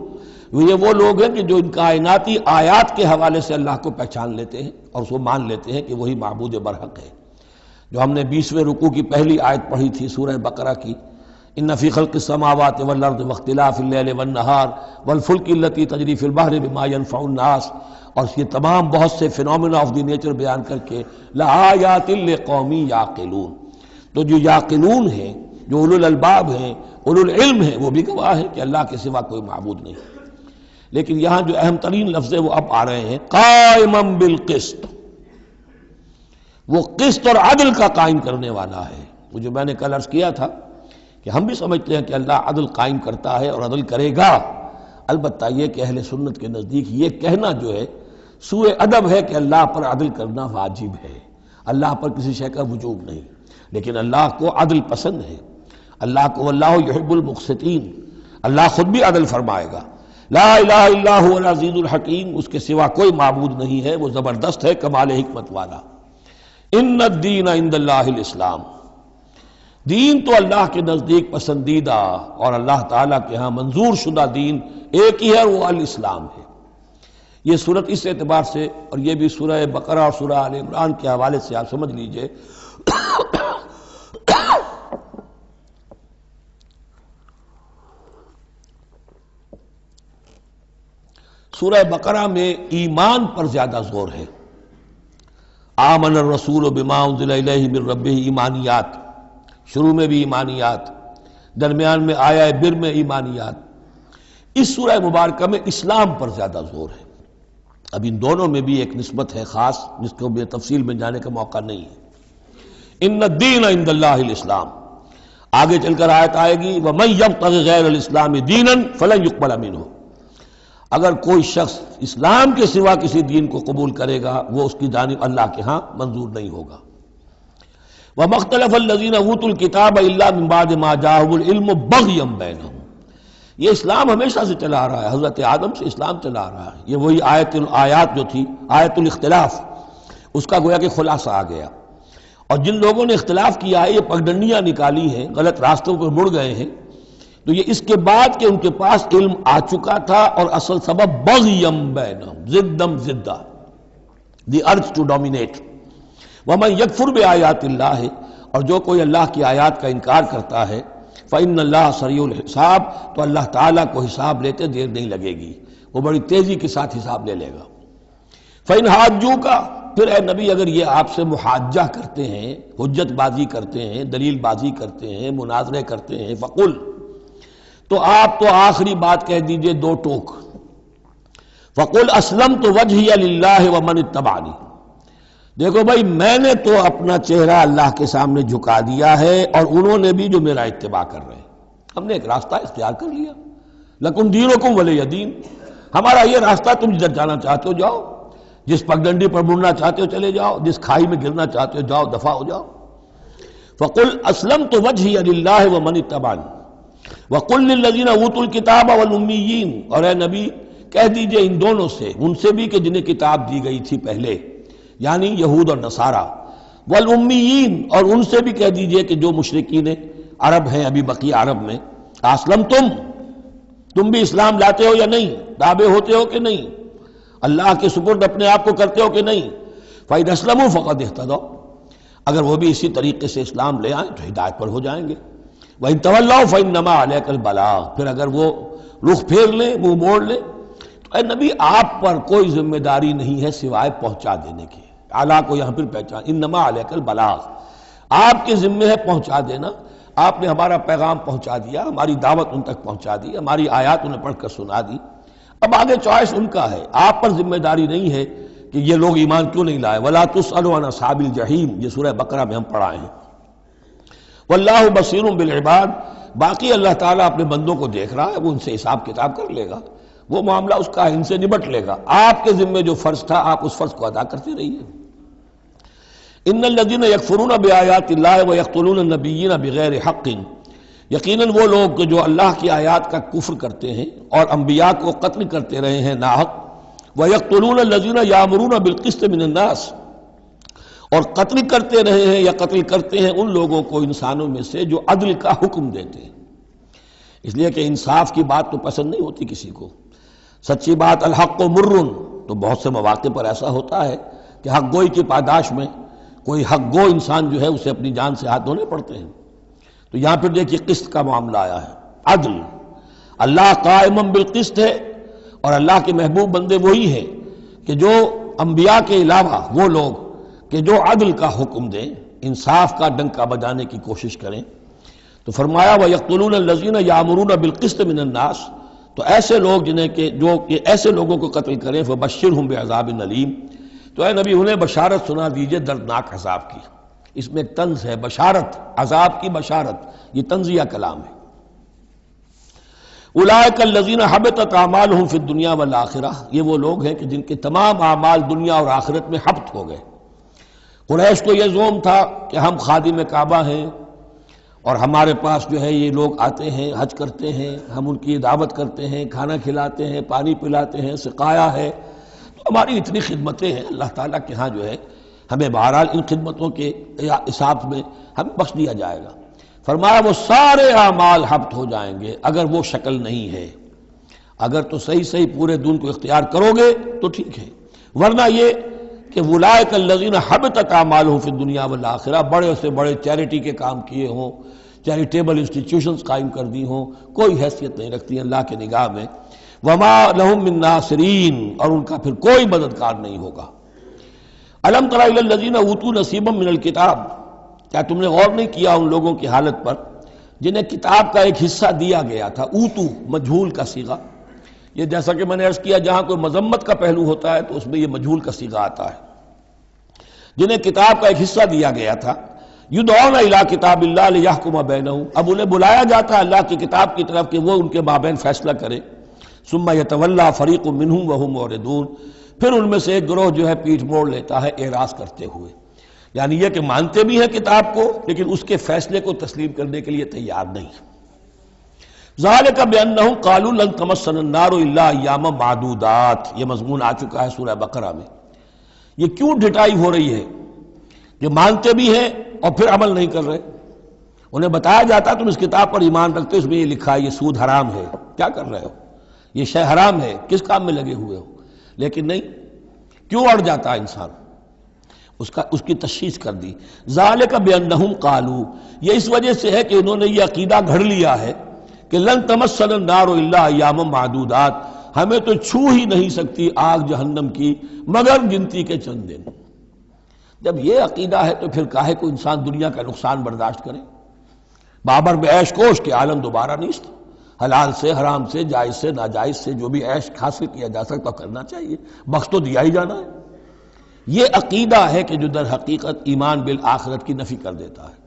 یہ وہ لوگ ہیں کہ جو ان کائناتی آیات کے حوالے سے اللہ کو پہچان لیتے ہیں اور اس کو مان لیتے ہیں کہ وہی معبود برحق ہے۔ جو ہم نے 20ویں رکوع کی پہلی آیت پڑھی تھی سورہ بقرہ کی، ان فی خلق السماوات والارض واختلاف اللیل والنہار والفلک التی تجری فی البحر بما ینفع الناس، اور یہ تمام بہت سے فینومینا آف دی نیچر بیان کر کے لآیات لقوم یعقلون، تو جو یعقلون ہیں، جو اولو الالباب ہیں، اولو العلم ہیں، وہ بھی گواہ ہیں کہ اللہ کے سوا کوئی معبود نہیں۔ لیکن یہاں جو اہم ترین لفظ ہے وہ اب آ رہے ہیں، قائما بالقسط، وہ قسط اور عدل کا قائم کرنے والا ہے۔ وہ جو میں نے کل عرض کیا تھا کہ ہم بھی سمجھتے ہیں کہ اللہ عدل قائم کرتا ہے اور عدل کرے گا، البتہ یہ کہ اہل سنت کے نزدیک یہ کہنا جو ہے سوء ادب ہے کہ اللہ پر عدل کرنا واجب ہے، اللہ پر کسی شے کا وجوب نہیں، لیکن اللہ کو عدل پسند ہے، اللہ کو واللہ یحب المقسطین، اللہ خود بھی عدل فرمائے گا۔ لا الہ الا هو العزیز الحکیم، اس کے سوا کوئی معبود نہیں ہے، وہ زبردست ہے، کمال حکمت والا۔ ان الدین عند اللہ الاسلام، دین تو اللہ کے نزدیک پسندیدہ اور اللہ تعالیٰ کے ہاں منظور شدہ دین ایک ہی ہے، وہ الاسلام ہے۔ یہ صورت اس اعتبار سے، اور یہ بھی سورہ بقرہ اور سورہ آل عمران کے حوالے سے آپ سمجھ لیجئے، سورہ بقرہ میں ایمان پر زیادہ زور ہے۔ آمن الرسول بما انزل الیہ من ربہ، ایمانیات، شروع میں بھی ایمانیات، درمیان میں آیا بر میں ایمانیات۔ اس سورہ مبارکہ میں اسلام پر زیادہ زور ہے۔ اب ان دونوں میں بھی ایک نسبت ہے خاص، جس کو بے تفصیل میں جانے کا موقع نہیں ہے۔ ان الدین عند اللہ الاسلام، آگے چل کر آیت آئے گی وَمَن يَبْتَغِ غَيْرَ الْإِسْلَامِ دِينًا فَلَن يُقْبَلَ مِنْهُ، اگر کوئی شخص اسلام کے سوا کسی دین کو قبول کرے گا وہ اس کی جانب اللہ کے ہاں منظور نہیں ہوگا۔ وَمَا اخْتَلَفَ الَّذِينَ أُوتُوا الْكِتَابَ إِلَّا مِن بَعْدِ مَا جَاءَهُمُ الْعِلْمُ بَغْيًا بَيْنَهُمْ، یہ اسلام ہمیشہ سے چلا آ رہا ہے، حضرت آدم سے اسلام چلا آ رہا ہے۔ یہ وہی آیات جو تھی آیت الاختلاف، اس کا گویا کہ خلاصہ آ گیا۔ اور جن لوگوں نے اختلاف کیا ہے، یہ پگڈنڈیاں نکالی ہیں، غلط راستوں پر مڑ گئے ہیں، تو یہ اس کے بعد کہ ان کے پاس علم آ چکا تھا، اور اصل سبب بغیم بینہم، ضدم ضدہ، دی ارج ٹو ڈومینیٹ۔ ومن یکفر بآیات اللہ، اور جو کوئی اللہ کی آیات کا انکار کرتا ہے، فإن اللہ سریع الحساب، تو اللہ تعالیٰ کو حساب لیتے دیر نہیں لگے گی، وہ بڑی تیزی کے ساتھ حساب لے لے گا۔ فإن حاجوک، پھر اے نبی اگر یہ آپ سے محاجہ کرتے ہیں، حجت بازی کرتے ہیں، دلیل بازی کرتے ہیں، مناظرے کرتے ہیں، فقل، تو آپ تو آخری بات کہہ دیجئے دو ٹوک، فقل اسلمت وجہی للہ ومن اتبعنی، دیکھو بھائی میں نے تو اپنا چہرہ اللہ کے سامنے جھکا دیا ہے، اور انہوں نے بھی جو میرا اتباع کر رہے ہیں، ہم نے ایک راستہ اختیار کر لیا، لکم دینکم ولی دین، ہمارا یہ راستہ، تم جدھر جانا چاہتے ہو جاؤ، جس پگڈنڈی پر مڑنا چاہتے ہو چلے جاؤ، جس کھائی میں گرنا چاہتے ہو جاؤ، دفع ہو جاؤ۔ فقل اسلمت وجہی للہ ومن اتبعنی وقل للذین اوتوا الکتاب والامیین، اور اے نبی کہہ دیجئے ان دونوں سے، ان سے بھی کہ جنہیں کتاب دی گئی تھی پہلے، یعنی یہود اور نصارہ، والامیین، اور ان سے بھی کہہ دیجئے کہ جو مشرکین عرب ہیں ابھی بقی عرب میں، اسلمتم، تم بھی اسلام لاتے ہو یا نہیں، تابع ہوتے ہو کہ نہیں، اللہ کے سپرد اپنے آپ کو کرتے ہو کہ نہیں، فَإِنْ أَسْلَمُوا فَقَدِ اهْتَدَوْا، اگر وہ بھی اسی طریقے سے اسلام لے آئیں تو ہدایت پر ہو جائیں گے۔ وَإِن تَوَلَّوْا فَإِنَّمَا عَلَيْكَ الْبَلَاغُ، پھر اگر وہ رخ پھیر لیں، منہ موڑ لیں، تو اے نبی آپ پر کوئی ذمہ داری نہیں ہے سوائے پہنچا دینے کی۔ اعلیٰ کو یہاں پھر پہچان، انما علیک البلاغ، آپ کے ذمہ ہے پہنچا دینا، آپ نے ہمارا پیغام پہنچا دیا، ہماری دعوت ان تک پہنچا دی، ہماری آیات انہیں پڑھ کر سنا دی، اب آگے چوائس ان کا ہے، آپ پر ذمہ داری نہیں ہے کہ یہ لوگ ایمان کیوں نہیں لائے۔ وَلَا تُسْأَلُ عَنْ أَصْحَابِ الْجَحِيمِ، یہ سورہ بقرہ میں ہم پڑھائے ہیں۔ واللہ بصیر بالعباد، باقی اللہ تعالیٰ اپنے بندوں کو دیکھ رہا ہے، وہ ان سے حساب کتاب کر لے گا، وہ معاملہ اس کا ان سے نبٹ لے گا، آپ کے ذمہ جو فرض تھا آپ اس فرض کو ادا کرتے رہیے۔ ان الذین یکفرون بآیات اللہ ویقتلون النبیین بغیر حق، یقیناً وہ لوگ جو اللہ کی آیات کا کفر کرتے ہیں اور انبیاء کو قتل کرتے رہے ہیں ناحق، ویقتلون الذین یامرون بالقسط من الناس، اور قتل کرتے رہے ہیں یا قتل کرتے ہیں ان لوگوں کو انسانوں میں سے جو عدل کا حکم دیتے ہیں، اس لیے کہ انصاف کی بات تو پسند نہیں ہوتی کسی کو، سچی بات الحق مرن، تو بہت سے مواقع پر ایسا ہوتا ہے کہ حق گوئی کی پاداش میں کوئی حق گو انسان جو ہے اسے اپنی جان سے ہاتھ دھونے پڑتے ہیں۔ تو یہاں پھر دیکھیے قسط کا معاملہ آیا ہے، عدل، اللہ قائم بالقسط ہے، اور اللہ کے محبوب بندے وہی ہیں کہ جو انبیاء کے علاوہ وہ لوگ کہ جو عدل کا حکم دیں، انصاف کا ڈنکا بجانے کی کوشش کریں۔ تو فرمایا وَيَقْتُلُونَ الَّذِينَ يَأْمُرُونَ بِالْقِسْطِ مِنَ النَّاسِ، تو ایسے لوگ جنہیں کہ جو کہ ایسے لوگوں کو قتل کریں، فَبَشِّرْهُمْ بِعَذَابٍ أَلِيمٍ، تو اے نبی انہیں بشارت سنا دیجئے دردناک عذاب کی۔ اس میں ایک طنز ہے، بشارت، عذاب کی بشارت، یہ طنزیہ کلام ہے۔ اولئک الذین حبطت اعمالهم فی الدنیا والآخرہ، یہ وہ لوگ ہیں کہ جن کے تمام اعمال دنیا اور آخرت میں حبط ہو گئے۔ قریش کو یہ زوم تھا کہ ہم خادم کعبہ ہیں اور ہمارے پاس جو ہے یہ لوگ آتے ہیں، حج کرتے ہیں، ہم ان کی دعوت کرتے ہیں، کھانا کھلاتے ہیں، پانی پلاتے ہیں، سقایا ہے، تو ہماری اتنی خدمتیں ہیں، اللہ تعالیٰ کے ہاں جو ہے ہمیں بہرحال ان خدمتوں کے حساب میں ہمیں بخش دیا جائے گا۔ فرمایا وہ سارے اعمال حبط ہو جائیں گے اگر وہ شکل نہیں ہے۔ اگر تو صحیح صحیح پورے دن کو اختیار کرو گے تو ٹھیک ہے، ورنہ یہ کہ اولئک الذین حبطت اعمالہم فی الدنیا والآخرہ، بڑے سے بڑے چیریٹی کے کام کیے ہوں، چیریٹیبل انسٹیٹیوشنز قائم کر دی ہوں، کوئی حیثیت نہیں رکھتی اللہ کے نگاہ میں، وما لہم من ناصرین، اور ان کا پھر کوئی مددگار نہیں ہوگا۔ الم تر الی الذین اوتوا نصیبا من الکتاب، کیا تم نے غور نہیں کیا ان لوگوں کی حالت پر جنہیں کتاب کا ایک حصہ دیا گیا تھا؟ اوتو مجہول کا صیغہ، یہ جیسا کہ میں نے عرض کیا جہاں کوئی مذمت کا پہلو ہوتا ہے تو اس میں یہ مجہول کا صیغہ آتا ہے، جنہیں کتاب کا ایک حصہ دیا گیا تھا، یدعون الی کتاب اللہ لیحکم بینہم، اب انہیں بلایا جاتا ہے اللہ کی کتاب کی طرف کہ وہ ان کے مابین فیصلہ کرے، ثم یتولی فریق منہم وہم معرضون، پھر ان میں سے ایک گروہ جو ہے پیٹھ موڑ لیتا ہے اعراض کرتے ہوئے، یعنی یہ کہ مانتے بھی ہیں کتاب کو لیکن اس کے فیصلے کو تسلیم کرنے کے لیے تیار نہیں۔ ذالک بانہم قالوا لن تمسنا النار الا ایاما معدودات، یہ مضمون آ چکا ہے سورہ بقرہ میں۔ یہ کیوں ڈھٹائی ہو رہی ہے کہ مانتے بھی ہیں اور پھر عمل نہیں کر رہے؟ انہیں بتایا جاتا تم اس کتاب پر ایمان رکھتے ہو، اس میں یہ لکھا ہے یہ سود حرام ہے، کیا کر رہے ہو، یہ شے حرام ہے، کس کام میں لگے ہوئے ہو؟ لیکن نہیں، کیوں اڑ جاتا ہے انسان؟ اس کی تشخیص کر دی، ذالک بانہم قالوا، یہ اس وجہ سے ہے کہ انہوں نے یہ عقیدہ گھڑ لیا ہے کہ لن تمسنا النار الا ایاما معدودات، ہمیں تو چھو ہی نہیں سکتی آگ جہنم کی مگر گنتی کے چند دن۔ جب یہ عقیدہ ہے تو پھر کاہے کو انسان دنیا کا نقصان برداشت کرے؟ بابر میں عیش کوش کے عالم دوبارہ نیست، حلال سے حرام سے جائز سے ناجائز سے جو بھی عیش حاصل کیا جا سکتا کرنا چاہیے، بخش تو دیا ہی جانا ہے۔ یہ عقیدہ ہے کہ جو در حقیقت ایمان بالآخرت کی نفی کر دیتا ہے۔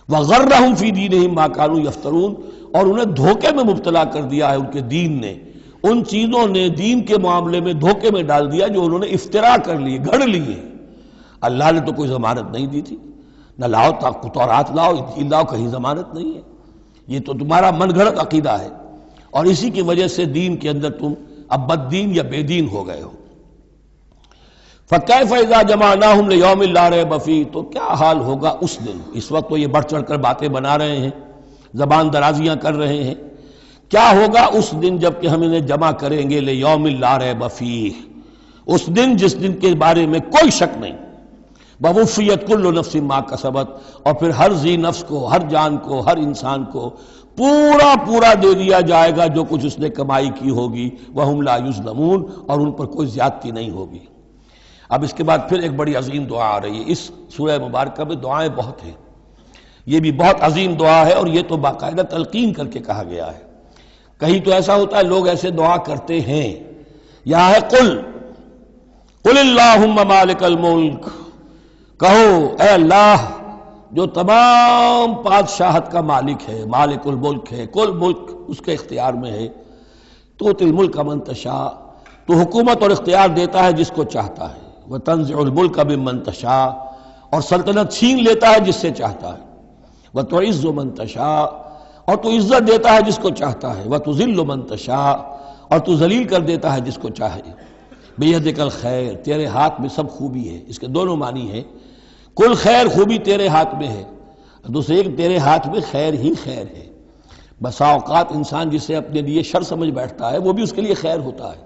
وَغَرَّهُمْ فِي دِينِهِمْ مَا كَانُوا يَفْتَرُونَ، اور انہیں دھوکے میں مبتلا کر دیا ہے ان کے دین نے، ان چیزوں نے دین کے معاملے میں دھوکے میں ڈال دیا جو انہوں نے افترا کر لیے، گھڑ لیے۔ اللہ نے تو کوئی ضمانت نہیں دی تھی، نہ لاؤ تورات لاؤ انجیل لاؤ، کہیں ضمانت نہیں ہے، یہ تو تمہارا من گھڑت عقیدہ ہے، اور اسی کی وجہ سے دین کے اندر تم اب بد دین یا بے دین ہو گئے ہو۔ فَكَيْفَ إِذَا جَمَعْنَاهُمْ لِيَوْمٍ لَا رَيْبَ فِيهِ، تو کیا حال ہوگا اس دن؟ اس وقت تو یہ بڑھ چڑھ کر باتیں بنا رہے ہیں، زبان درازیاں کر رہے ہیں، کیا ہوگا اس دن جب کہ ہم انہیں جمع کریں گے لِيَوْمٍ لَا رَيْبَ فِيهِ، اس دن جس دن کے بارے میں کوئی شک نہیں، وَوُفِّيَتْ كُلُّ نَفْسٍ مَا كَسَبَتْ، اور پھر ہر ذی نفس کو، ہر جان کو، ہر انسان کو پورا دے دیا جائے گا جو کچھ اس نے کمائی کی ہوگی، وَهُمْ لَا يُظْلَمُونَ، اور ان پر کوئی زیادتی نہیں ہوگی۔ اب اس کے بعد پھر ایک بڑی عظیم دعا آ رہی ہے، اس سورہ مبارکہ میں دعائیں بہت ہیں، یہ بھی بہت عظیم دعا ہے، اور یہ تو باقاعدہ تلقین کر کے کہا گیا ہے۔ کہیں تو ایسا ہوتا ہے لوگ ایسے دعا کرتے ہیں، یہاں ہے قل اللہم مالک الملک، کہو اے اللہ جو تمام بادشاہت کا مالک ہے، مالک الملک ہے، کل ملک اس کے اختیار میں ہے، تؤتی الملک من تشاء، تو حکومت اور اختیار دیتا ہے جس کو چاہتا ہے، وتنزع الملک ممن تشاء، اور سلطنت چھین لیتا ہے جس سے چاہتا ہے، وتعز من تشاء، اور تو عزت دیتا ہے جس کو چاہتا ہے، وتذل من تشاء، اور تو ذلیل کر دیتا ہے جس کو چاہے، بیدک الخیر، تیرے ہاتھ میں سب خوبی ہے۔ اس کے دونوں معنی ہیں، کل خیر خوبی تیرے ہاتھ میں ہے، دوسرے تیرے ہاتھ میں خیر ہی خیر ہے۔ بسا اوقات انسان جسے اپنے لیے شر سمجھ بیٹھتا ہے وہ بھی اس کے لیے خیر ہوتا ہے۔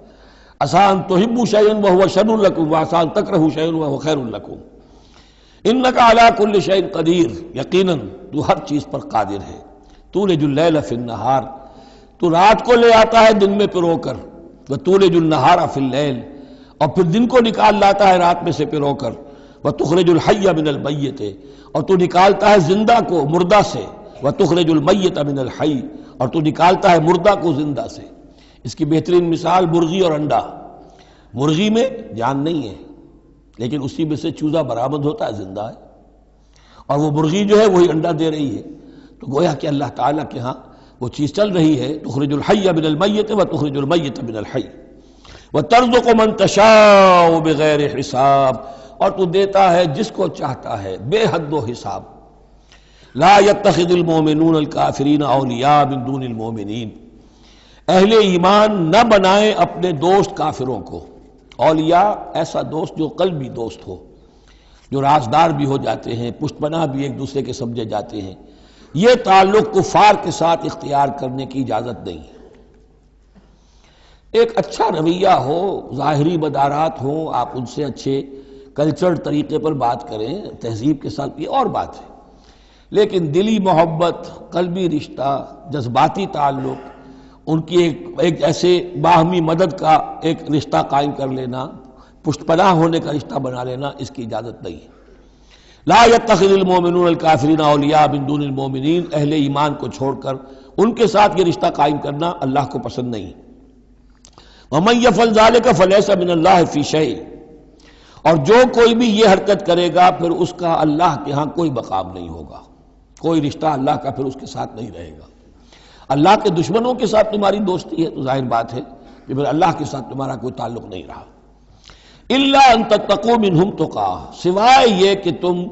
آسان تحبوا شیئا وہو شر لکم وآسان تکرہوا شیئا وہو خیر لکم، انک علی کل شیء قدیر، یقیناً تو ہر چیز پر قادر ہے۔ تولج اللیل فی النہار، تو رات کو لے آتا ہے دن میں پرو کر، وتولج النہار فی اللیل، اور پھر دن کو نکال لاتا ہے رات میں سے پرو کر، وتخرج الحی من المیت، اور تو نکالتا ہے زندہ کو مردہ سے، وتخرج المیت من الحی، اور تو نکالتا ہے مردہ کو زندہ سے۔ اس کی بہترین مثال مرغی اور انڈا، مرغی میں جان نہیں ہے لیکن اسی میں سے چوزہ برآمد ہوتا ہے، زندہ ہے، اور وہ مرغی جو ہے وہی انڈا دے رہی ہے، تو گویا کہ اللہ تعالیٰ کے ہاں وہ چیز چل رہی ہے، تخرج الحی من المیت وتخرج المیت من الحی وترزق من تشاء بغیر حساب، اور تو دیتا ہے جس کو چاہتا ہے بے حد و حساب۔ لا يتخذ المؤمنون الکافرین اولیاء من دون المؤمنین، اہل ایمان نہ بنائیں اپنے دوست کافروں کو، اولیاء ایسا دوست جو قلبی دوست ہو، جو رازدار بھی ہو جاتے ہیں، پشت پناہ بھی ایک دوسرے کے سمجھے جاتے ہیں، یہ تعلق کفار کے ساتھ اختیار کرنے کی اجازت نہیں ہے۔ ایک اچھا رویہ ہو، ظاہری مدارات ہوں، آپ ان سے اچھے کلچرڈ طریقے پر بات کریں، تہذیب کے ساتھ، یہ اور بات ہے، لیکن دلی محبت، قلبی رشتہ، جذباتی تعلق، ان کی ایک ایسے باہمی مدد کا ایک رشتہ قائم کر لینا، پشت پناہ ہونے کا رشتہ بنا لینا، اس کی اجازت نہیں ہے۔ لا يتخذ المؤمنون الکافرین اولیاء من دون المؤمنین، اہل ایمان کو چھوڑ کر ان کے ساتھ یہ رشتہ قائم کرنا اللہ کو پسند نہیں۔ ومن یفعل ذلک فلیس من اللہ فی شیء، اور جو کوئی بھی یہ حرکت کرے گا پھر اس کا اللہ کے ہاں کوئی مقام نہیں ہوگا، کوئی رشتہ اللہ کا پھر اس کے ساتھ نہیں رہے گا۔ اللہ کے دشمنوں کے ساتھ تمہاری دوستی ہے تو ظاہر بات ہے کہ پھر اللہ کے ساتھ تمہارا کوئی تعلق نہیں رہا۔ الا ان تتقوا منہم تقا، سوائے یہ کہ تم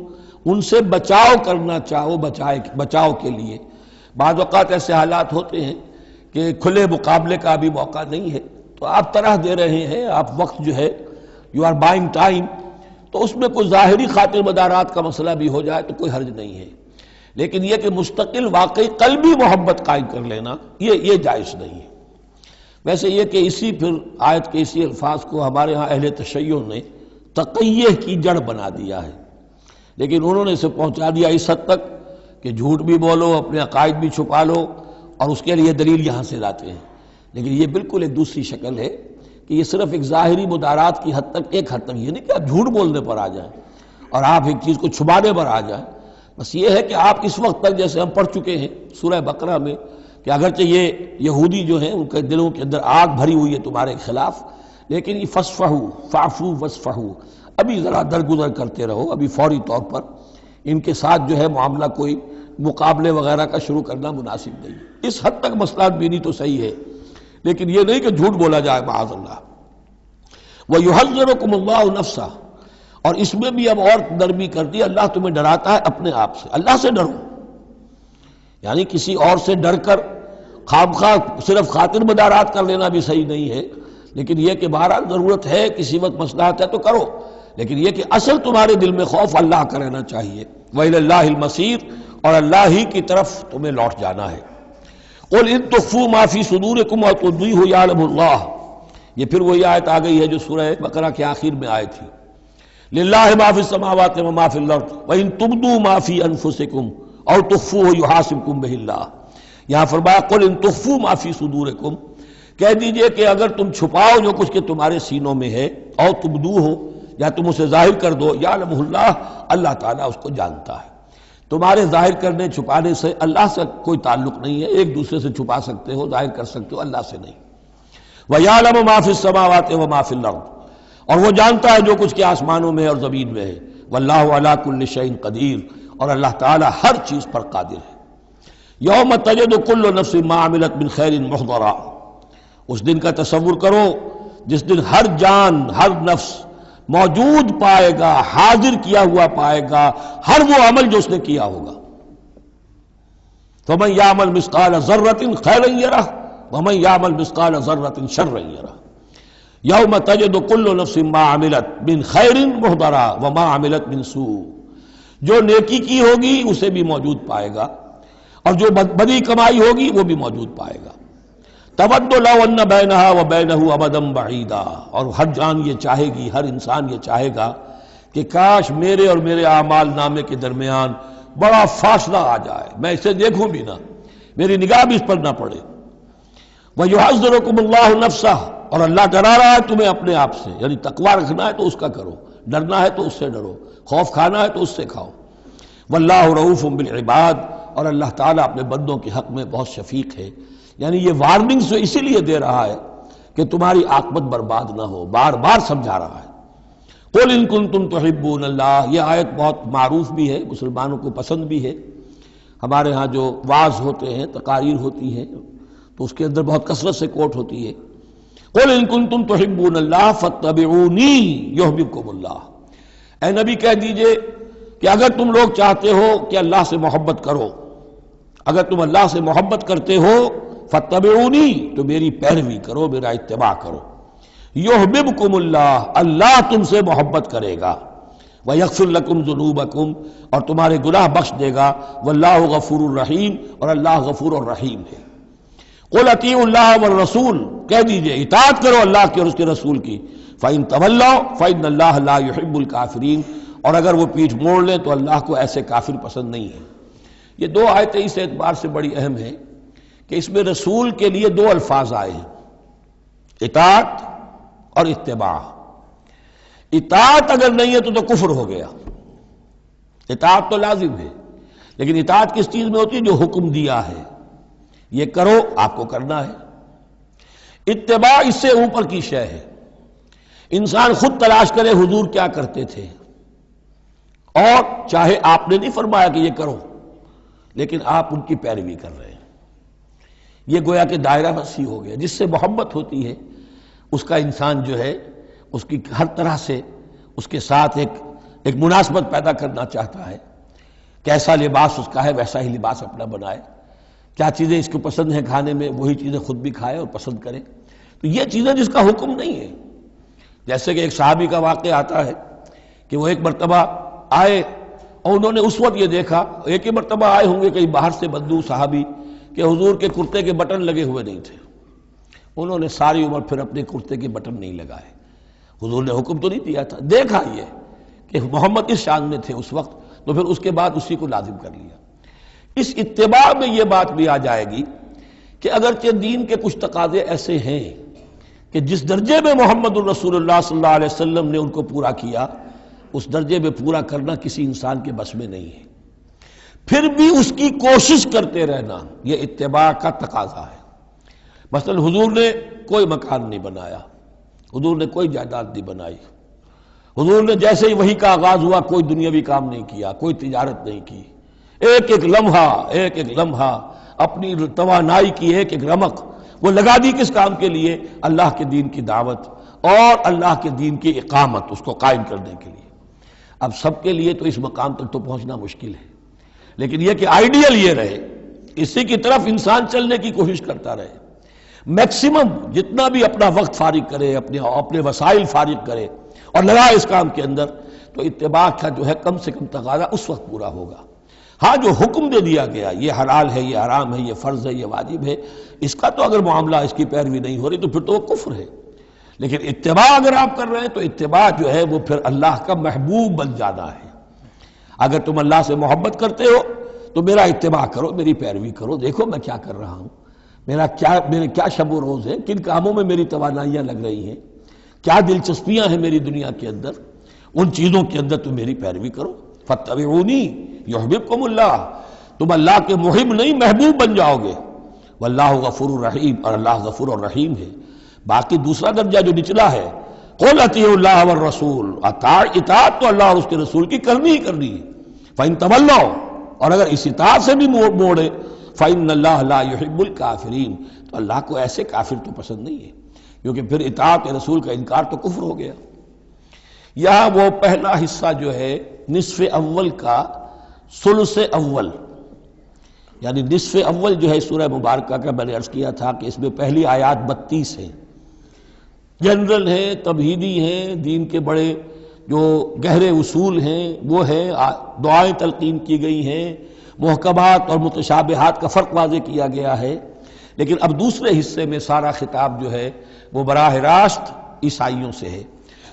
ان سے بچاؤ کرنا چاہو، بچاؤ کے لیے۔ بعض اوقات ایسے حالات ہوتے ہیں کہ کھلے مقابلے کا بھی موقع نہیں ہے، تو آپ طرح دے رہے ہیں، آپ وقت جو ہے یو آر بائنگ ٹائم، تو اس میں کوئی ظاہری خاطر مدارات کا مسئلہ بھی ہو جائے تو کوئی حرج نہیں ہے، لیکن یہ کہ مستقل واقعی قلبی محبت قائم کر لینا یہ جائز نہیں ہے۔ ویسے یہ کہ اسی پھر آیت کے اسی الفاظ کو ہمارے ہاں اہل تشیع نے تقیہ کی جڑ بنا دیا ہے، لیکن انہوں نے اسے پہنچا دیا اس حد تک کہ جھوٹ بھی بولو، اپنے عقائد بھی چھپا لو، اور اس کے لیے دلیل یہاں سے لاتے ہیں۔ لیکن یہ بالکل ایک دوسری شکل ہے کہ یہ صرف ایک ظاہری مدارات کی حد تک، ایک حد تک، یہ نہیں کہ آپ جھوٹ بولنے پر آ جائیں اور آپ ایک چیز کو چھپانے پر آ جائیں، بس یہ ہے کہ آپ اس وقت تک، جیسے ہم پڑھ چکے ہیں سورہ بقرہ میں، کہ اگرچہ یہ یہودی جو ہیں ان کے دلوں کے اندر آگ بھری ہوئی ہے تمہارے خلاف، لیکن یہ فصفحوا فاعفوا واصفحوا، ابھی ذرا درگزر کرتے رہو، ابھی فوری طور پر ان کے ساتھ جو ہے معاملہ کوئی مقابلے وغیرہ کا شروع کرنا مناسب نہیں۔ اس حد تک مصلحت بینی تو صحیح ہے، لیکن یہ نہیں کہ جھوٹ بولا جائے معاذ اللہ۔ وَيُحَذِّرُكُمُ اللَّهُ نَفْسَهُ، اور اس میں بھی اب اور نرمی کر دی، اللہ تمہیں ڈراتا ہے اپنے آپ سے، اللہ سے ڈرو، یعنی کسی اور سے ڈر کر خواہ صرف خاطر مدارات کر لینا بھی صحیح نہیں ہے، لیکن یہ کہ بہرحال ضرورت ہے، کسی وقت مصلحت ہے تو کرو، لیکن یہ کہ اصل تمہارے دل میں خوف اللہ کا رہنا چاہیے۔ وَإِلَى اللَّهِ الْمَصِيرُ، اور اللہ ہی کی طرف تمہیں لوٹ جانا ہے۔ قُلْ إِن تُخْفُوا مَا فِي صُدُورِكُمْ وَتُبْدُوهُ يَعْلَمُ اللَّهُ، یہ پھر وہی آیت آ گئی ہے جو سورہ بقرہ کے آخر میں آئی تھی، لِلَّهِ مَا فِي السَّمَاوَاتِ وَمَا فِي الْأَرْضِ وَإِن تُبْدُوا مَا فِي أَنفُسِكُمْ أَوْ تُخْفُوهُ يُحَاسِبْكُم بِهِ اللَّهُ، یہاں فرمایا قُلْ إِن تُخْفُوا مَا فِي صُدُورِكُمْ، کہہ دیجئے کہ اگر تم چھپاؤ جو کچھ کہ تمہارے سینوں میں ہے، او تبدوہ، یا تم اسے ظاہر کر دو، یعلمہ اللہ، اللہ تعالیٰ اس کو جانتا ہے۔ تمہارے ظاہر کرنے چھپانے سے اللہ سے کوئی تعلق نہیں ہے، ایک دوسرے سے چھپا سکتے ہو، ظاہر کر سکتے ہو، اللہ سے نہیں۔ وَيَعْلَمُ مَا فِي السَّمَاوَاتِ وَمَا فِي الْأَرْضِ، اور وہ جانتا ہے جو کچھ کے آسمانوں میں اور زمین میں ہے۔ وَاللَّهُ عَلَىٰ كُلِّ شَيْءٍ قَدِيرٌ، اور اللہ تعالیٰ ہر چیز پر قادر ہے۔ یوم تجد کل نفس ما عملت من خیر محضرا، اس دن کا تصور کرو جس دن ہر جان، ہر نفس موجود پائے گا، حاضر کیا ہوا پائے گا ہر وہ عمل جو اس نے کیا ہوگا۔ فمن یعمل مثقال ذرۃ خیرا یرہ ومن یعمل مثقال ذرۃ شرا یرہ، یوم تجد کل نفس ما عملت من خیر محضرا وما عملت من سوء، جو نیکی کی ہوگی اسے بھی موجود پائے گا، اور جو بدی کمائی ہوگی وہ بھی موجود پائے گا۔ تود لو ان بینہا وبینہ امدا بعیدا، اور ہر جان یہ چاہے گی، ہر انسان یہ چاہے گا کہ کاش میرے اور میرے اعمال نامے کے درمیان بڑا فاصلہ آ جائے، میں اسے دیکھوں بھی نہ، میری نگاہ بھی اس پر نہ پڑے۔ وَيُحَذِّرُكُمُ اللَّهُ نَفْسَهُ، اور اللہ ڈرا رہا ہے تمہیں اپنے آپ سے، یعنی تقویٰ رکھنا ہے تو اس کا کرو، ڈرنا ہے تو اس سے ڈرو، خوف کھانا ہے تو اس سے کھاؤ۔ وَاللَّهُ رَءُوفٌ بِالْعِبَادِ، اور اللہ تعالیٰ اپنے بندوں کے حق میں بہت شفیق ہے، یعنی یہ وارننگز جو اسی لیے دے رہا ہے کہ تمہاری عاقبت برباد نہ ہو، بار بار سمجھا رہا ہے۔ قُلْ إِن كُنتُمْ تُحِبُّونَ اللَّهَ، یہ آیت بہت معروف بھی ہے، مسلمانوں کو پسند بھی ہے۔ ہمارے ہاں جو وعظ ہوتے ہیں، تقاریر ہوتی ہیں، تو اس کے اندر بہت کثرت سے کوٹ ہوتی ہے، قُلْ إِن كُنتُمْ تُحِبُّونَ اللَّهَ فَاتَّبِعُونِي يُحْبِبْكُمُ اللَّهُ، اے نبی کہہ دیجئے کہ اگر تم لوگ چاہتے ہو کہ اللہ سے محبت کرو، اگر تم اللہ سے محبت کرتے ہو، فَاتَّبِعُونِی، تو میری پیروی کرو، میرا اتباع کرو۔ یحببکم اللہ، اللہ تم سے محبت کرے گا، وَیغفر لکم ذنوبکم، اور تمہارے گناہ بخش دے گا، واللہ غفور الرحیم، اور اللہ غفور الرحیم ہے۔ قل اطیعوا اللہ والرسول، کہہ دیجئے اطاعت کرو اللہ کی اور اس کے رسول کی، فإن تولوا فإن اللہ لا يحب الکافرین، اور اگر وہ پیٹھ موڑ لیں تو اللہ کو ایسے کافر پسند نہیں ہے۔ یہ دو آیتیں اس اعتبار سے بڑی اہم ہیں کہ اس میں رسول کے لیے دو الفاظ آئے ہیں، اطاعت اور اتباع۔ اطاعت اگر نہیں ہے تو کفر ہو گیا، اطاعت تو لازم ہے، لیکن اطاعت کس چیز میں ہوتی ہے؟ جو حکم دیا ہے یہ کرو، آپ کو کرنا ہے۔ اتباع اس سے اوپر کی شے ہے، انسان خود تلاش کرے حضور کیا کرتے تھے، اور چاہے آپ نے نہیں فرمایا کہ یہ کرو لیکن آپ ان کی پیروی کر رہے ہیں، یہ گویا کہ دائرہ وسیع ہو گیا۔ جس سے محبت ہوتی ہے اس کا انسان جو ہے اس کی ہر طرح سے اس کے ساتھ ایک مناسبت پیدا کرنا چاہتا ہے، کیسا لباس اس کا ہے ویسا ہی لباس اپنا بنائے، کیا چیزیں اس کو پسند ہیں کھانے میں وہی چیزیں خود بھی کھائے اور پسند کرے۔ تو یہ چیزیں جس کا حکم نہیں ہے، جیسے کہ ایک صحابی کا واقعہ آتا ہے کہ وہ ایک مرتبہ آئے اور انہوں نے اس وقت یہ دیکھا، ایک ہی مرتبہ آئے ہوں گے کہیں باہر سے بدو صحابی، کہ حضور کے کرتے کے بٹن لگے ہوئے نہیں تھے۔ انہوں نے ساری عمر پھر اپنے کرتے کے بٹن نہیں لگائے، حضور نے حکم تو نہیں دیا تھا، دیکھا یہ کہ محمد اس شان میں تھے اس وقت، تو پھر اس کے بعد اسی کو لازم کر لیا۔ اس اتباع میں یہ بات بھی آ جائے گی کہ اگرچہ دین کے کچھ تقاضے ایسے ہیں کہ جس درجے میں محمد الرسول اللہ صلی اللہ علیہ وسلم نے ان کو پورا کیا، اس درجے میں پورا کرنا کسی انسان کے بس میں نہیں ہے، پھر بھی اس کی کوشش کرتے رہنا یہ اتباع کا تقاضا ہے۔ مثلا حضور نے کوئی مکان نہیں بنایا، حضور نے کوئی جائیداد نہیں بنائی، حضور نے جیسے ہی وحی کا آغاز ہوا کوئی دنیاوی کام نہیں کیا، کوئی تجارت نہیں کی، ایک ایک لمحہ اپنی توانائی کی ایک رمق وہ لگا دی کس کام کے لیے؟ اللہ کے دین کی دعوت اور اللہ کے دین کی اقامت، اس کو قائم کرنے کے لیے۔ اب سب کے لیے تو اس مقام تک تو پہنچنا مشکل ہے، لیکن یہ کہ آئیڈیل یہ رہے، اسی کی طرف انسان چلنے کی کوشش کرتا رہے، میکسیمم جتنا بھی اپنا وقت فارغ کرے، اپنے وسائل فارغ کرے اور لگائے اس کام کے اندر، تو اتباع کا جو ہے کم سے کم تقاضا اس وقت پورا ہوگا۔ ہاں جو حکم دے دیا گیا یہ حلال ہے، یہ حرام ہے، یہ فرض ہے، یہ واجب ہے، اس کا تو اگر معاملہ اس کی پیروی نہیں ہو رہی تو پھر تو وہ کفر ہے۔ لیکن اتباع اگر آپ کر رہے ہیں تو اتباع جو ہے وہ پھر اللہ کا محبوب بن جانا ہے۔ اگر تم اللہ سے محبت کرتے ہو تو میرا اتباع کرو، میری پیروی کرو، دیکھو میں کیا کر رہا ہوں، میرے کیا شب و روز ہے، کن کاموں میں میری توانائیاں لگ رہی ہیں، کیا دلچسپیاں ہیں میری دنیا کے اندر، ان چیزوں کے اندر تم میری پیروی کرو۔ فاتبعونی یحببکم اللہ، تم اللہ کے محب نہیں محبوب بن جاؤ گے۔ واللہ غفور الرحیم، اور اللہ غفور الرحیم ہے۔ باقی دوسرا درجہ جو نچلا ہے، قل اطیعوا اللہ والرسول، اطاعت تو اللہ اور اس کے رسول کی کرنی ہی کرنی ہے۔ فإن تولوا، اور اگر اس اطاعت سے بھی موڑے، فإن اللہ لا يحب الکافرین، تو اللہ کو ایسے کافر تو پسند نہیں ہے، کیونکہ پھر اطاعت رسول کا انکار تو کفر ہو گیا۔ یہاں وہ پہلا حصہ جو ہے نصف اول کا ثلث اول، یعنی نصف اول جو ہے سورہ مبارکہ کا، میں نے عرض کیا تھا کہ اس میں پہلی آیات 32 ہیں، جنرل ہیں، تمہیدی ہیں، دین کے بڑے جو گہرے اصول ہیں وہ ہیں، دعائیں تلقین کی گئی ہیں، محکمات اور متشابہات کا فرق واضح کیا گیا ہے۔ لیکن اب دوسرے حصے میں سارا خطاب جو ہے وہ براہ راست عیسائیوں سے ہے،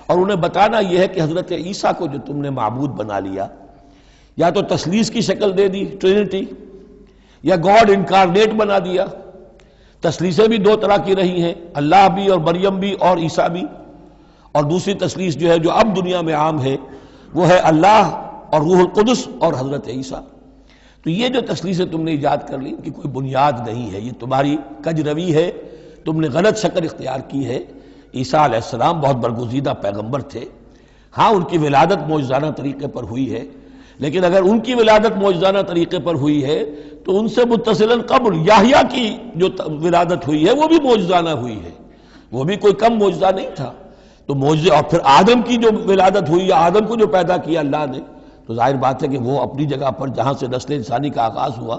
اور انہیں بتانا یہ ہے کہ حضرت عیسیٰ کو جو تم نے معبود بنا لیا، یا تو تثلیث کی شکل دے دی ٹرینٹی، یا گاڈ انکارنیٹ بنا دیا۔ تثلیثیں بھی دو طرح کی رہی ہیں، اللہ بھی اور مریم بھی اور عیسیٰ بھی، اور دوسری تثلیث جو ہے جو اب دنیا میں عام ہے وہ ہے اللہ اور روح القدس اور حضرت عیسیٰ۔ تو یہ جو تثلیثیں تم نے ایجاد کر لی ان کی کوئی بنیاد نہیں ہے، یہ تمہاری کج روی ہے، تم نے غلط شکل اختیار کی ہے۔ عیسیٰ علیہ السلام بہت برگزیدہ پیغمبر تھے، ہاں ان کی ولادت معجزانہ طریقے پر ہوئی ہے، لیکن اگر ان کی ولادت معجزانہ طریقے پر ہوئی ہے تو ان سے متصلاً قبل یحییٰ کی جو ولادت ہوئی ہے وہ بھی معجزانہ ہوئی ہے، وہ بھی کوئی کم معجزہ نہیں تھا۔ تو معجزے، اور پھر آدم کی جو ولادت ہوئی یا آدم کو جو پیدا کیا اللہ نے، تو ظاہر بات ہے کہ وہ اپنی جگہ پر جہاں سے نسل انسانی کا آغاز ہوا،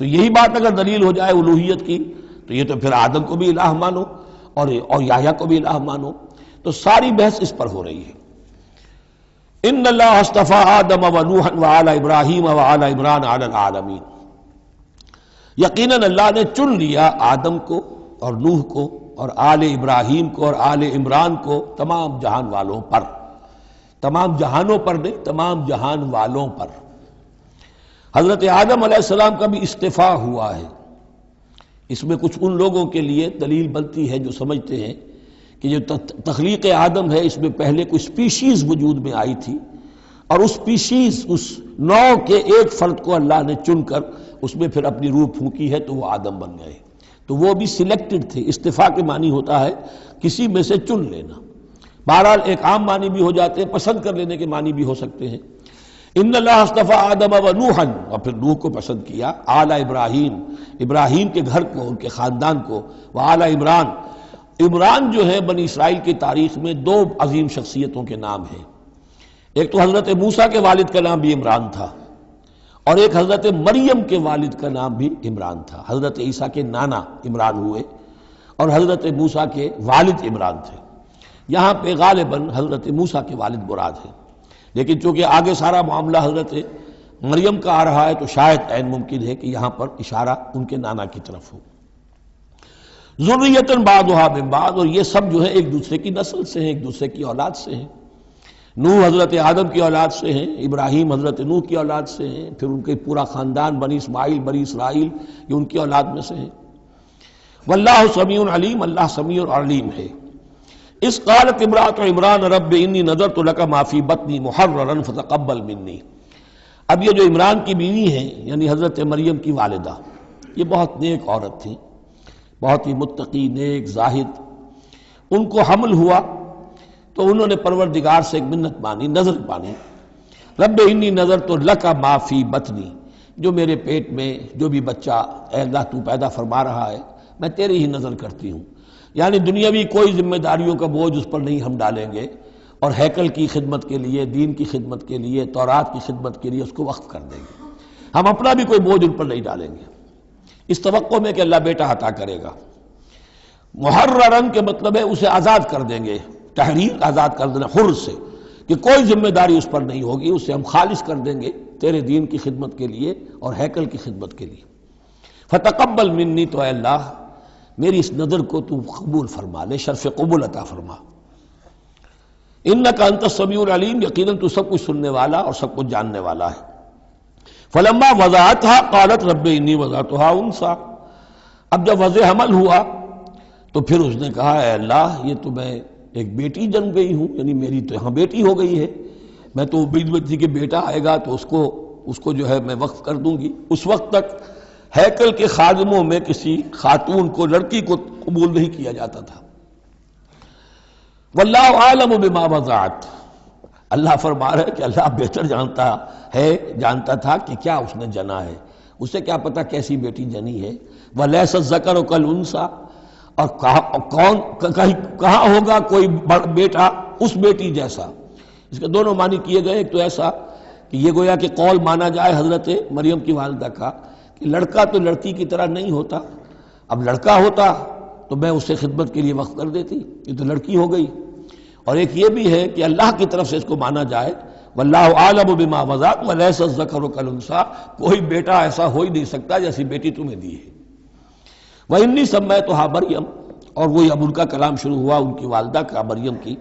تو یہی بات اگر دلیل ہو جائے الوہیت کی تو یہ تو پھر آدم کو بھی الہ مانو اور یحییٰ کو بھی الہ مانو، تو ساری بحث اس پر ہو رہی ہے۔ ان اللہ اصطفیٰ آدم و نوحا وآل ابراہیم وآل عمران علی العالمین۔ یقیناً اللہ نے چن لیا آدم کو اور نوح کو اور آل ابراہیم کو اور آل عمران کو تمام جہان والوں پر، تمام جہانوں پر نہیں، تمام جہان والوں پر۔ حضرت آدم علیہ السلام کا بھی استفاء ہوا ہے۔ اس میں کچھ ان لوگوں کے لیے دلیل بنتی ہے جو سمجھتے ہیں کہ جو تخلیق آدم ہے اس میں پہلے کوئی سپیشیز وجود میں آئی تھی، اور اس سپیشیز، اس نوع کے ایک فرد کو اللہ نے چن کر اس میں پھر اپنی روح پھونکی ہے تو وہ آدم بن گئے، تو وہ بھی سلیکٹڈ تھے۔ استفاء کے معنی ہوتا ہے کسی میں سے چن لینا، بہرحال ایک عام معنی بھی ہو جاتے ہیں، پسند کر لینے کے معنی بھی ہو سکتے ہیں۔ ان اللہ اصطفیٰ آدم و نوحا، اور پھر نوح کو پسند کیا، آل ابراہیم، ابراہیم کے گھر کو، ان کے خاندان کو، و آل عمران، عمران جو ہے بنی اسرائیل کی تاریخ میں دو عظیم شخصیتوں کے نام ہیں، ایک تو حضرت موسیٰ کے والد کا نام بھی عمران تھا، اور ایک حضرت مریم کے والد کا نام بھی عمران تھا۔ حضرت عیسیٰ کے نانا عمران ہوئے اور حضرت موسیٰ کے والد عمران تھے۔ یہاں پہ غالباً حضرت موسیٰ کے والد مراد ہیں، لیکن چونکہ آگے سارا معاملہ حضرت مریم کا آ رہا ہے تو شاید عین ممکن ہے کہ یہاں پر اشارہ ان کے نانا کی طرف ہو۔ ذریۃ بعضھا من بعض، اور یہ سب جو ہے ایک دوسرے کی نسل سے ہیں، ایک دوسرے کی اولاد سے ہیں۔ نوح حضرت آدم کی اولاد سے ہیں، ابراہیم حضرت نوح کی اولاد سے ہیں، پھر ان کے پورا خاندان بنی اسماعیل بنی اسرائیل یہ ان کی اولاد میں سے ہیں۔ واللہ سمیع علیم، اللہ سمیع اور علیم ہے۔ اس قالت امرأۃ عمران رب انی نذرت لک ما فی بطنی محررا فتقبل منی۔ اب یہ جو عمران کی بیوی ہیں یعنی حضرت مریم کی والدہ، یہ بہت نیک عورت تھی، بہت ہی متقی، نیک، زاہد۔ ان کو حمل ہوا تو انہوں نے پروردگار سے ایک منت مانی، نظر مانی، رب انی نذرت لک ما فی بطنی، جو میرے پیٹ میں جو بھی بچہ اے اللہ تو پیدا فرما رہا ہے میں تیری ہی نظر کرتی ہوں، یعنی دنیاوی کوئی ذمہ داریوں کا بوجھ اس پر نہیں ہم ڈالیں گے، اور ہیکل کی خدمت کے لیے، دین کی خدمت کے لیے، تورات کی خدمت کے لیے اس کو وقف کر دیں گے، ہم اپنا بھی کوئی بوجھ ان پر نہیں ڈالیں گے، اس توقع میں کہ اللہ بیٹا عطا کرے گا۔ محررن کے مطلب ہے اسے آزاد کر دیں گے، تحریر آزاد کر دینا حر سے، کہ کوئی ذمہ داری اس پر نہیں ہوگی، اسے ہم خالص کر دیں گے تیرے دین کی خدمت کے لیے اور ہیکل کی خدمت کے لیے۔ فتقبل منی، تو اے اللہ میری اس نظر کو تو قبول فرما لے، شرف قبول عطا فرما۔ انک انت السمیع العلیم، یقیناً تو سب کچھ سننے والا اور سب کچھ جاننے والا ہے۔ فلما وضعتها قالت رب انی وضعتها انثی، اب جب وضع حمل ہوا تو پھر اس نے کہا اے اللہ یہ تو میں ایک بیٹی جنم گئی ہوں، یعنی میری تو یہاں بیٹی ہو گئی ہے، میں تو امید میں تھی کہ بیٹا آئے گا تو اس کو جو ہے میں وقف کر دوں گی۔ اس وقت تک ہیکل کے خادموں میں کسی خاتون کو، لڑکی کو قبول نہیں کیا جاتا تھا۔ واللہ عالم بما وضعت، اللہ فرما رہا ہے کہ اللہ بہتر جانتا تھا کہ کیا اس نے جنا ہے، اسے کیا پتا کیسی بیٹی جنی ہے۔ ولیس الذکر کالانثی، اور کہاں ہوگا کوئی بیٹا اس بیٹی جیسا۔ اس کے دونوں معنی کیے گئے، ایک تو ایسا کہ یہ گویا کہ قول مانا جائے حضرت مریم کی والدہ کا کہ لڑکا تو لڑکی کی طرح نہیں ہوتا، اب لڑکا ہوتا تو میں اسے خدمت کے لیے وقف کر دیتی، یہ تو لڑکی ہو گئی۔ اور ایک یہ بھی ہے کہ اللہ کی طرف سے اس کو مانا جائے واللہ عالم بما وضعت ولیس الذکر کالانثی، کوئی بیٹا ایسا ہو ہی نہیں سکتا جیسی بیٹی تمہیں دی ہے۔ وَإِنِّي سَمَّيْتُهَا مریم، اور وہی اب ان کا کلام شروع ہوا ان کی والدہ کا مریم کی،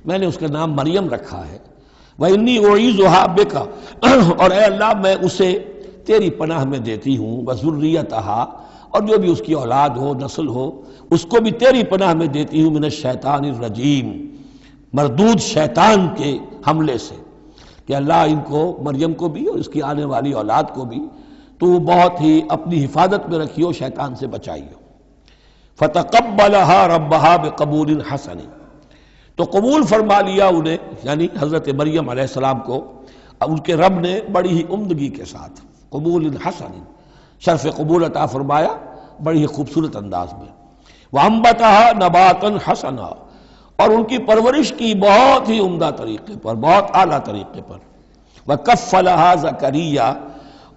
میں نے اس کا نام مریم رکھا ہے۔ وَإِنِّي أُعِيذُهَا بِكَ، اور اے اللہ میں اسے تیری پناہ میں دیتی ہوں، وَذُرِّيَّتَهَا، اور جو بھی اس کی اولاد ہو، نسل ہو، اس کو بھی تیری پناہ میں دیتی ہوں، من الشیطان الرجیم، مردود شیطان کے حملے سے، کہ اللہ ان کو، مریم کو بھی اور اس کی آنے والی اولاد کو بھی تو بہت ہی اپنی حفاظت میں رکھیو، شیطان سے بچائیو۔ فتقبلها ربها بقبول حسن، تو قبول فرما لیا انہیں، یعنی حضرت مریم علیہ السلام کو ان کے رب نے بڑی ہی عمدگی کے ساتھ، قبول حسن، شرف قبول عطا فرمایا بڑی ہی خوبصورت انداز میں۔ وانبتها نباتا حسنا، اور ان کی پرورش کی بہت ہی عمدہ طریقے پر، بہت اعلیٰ طریقے پر۔ وکفلها زکریا،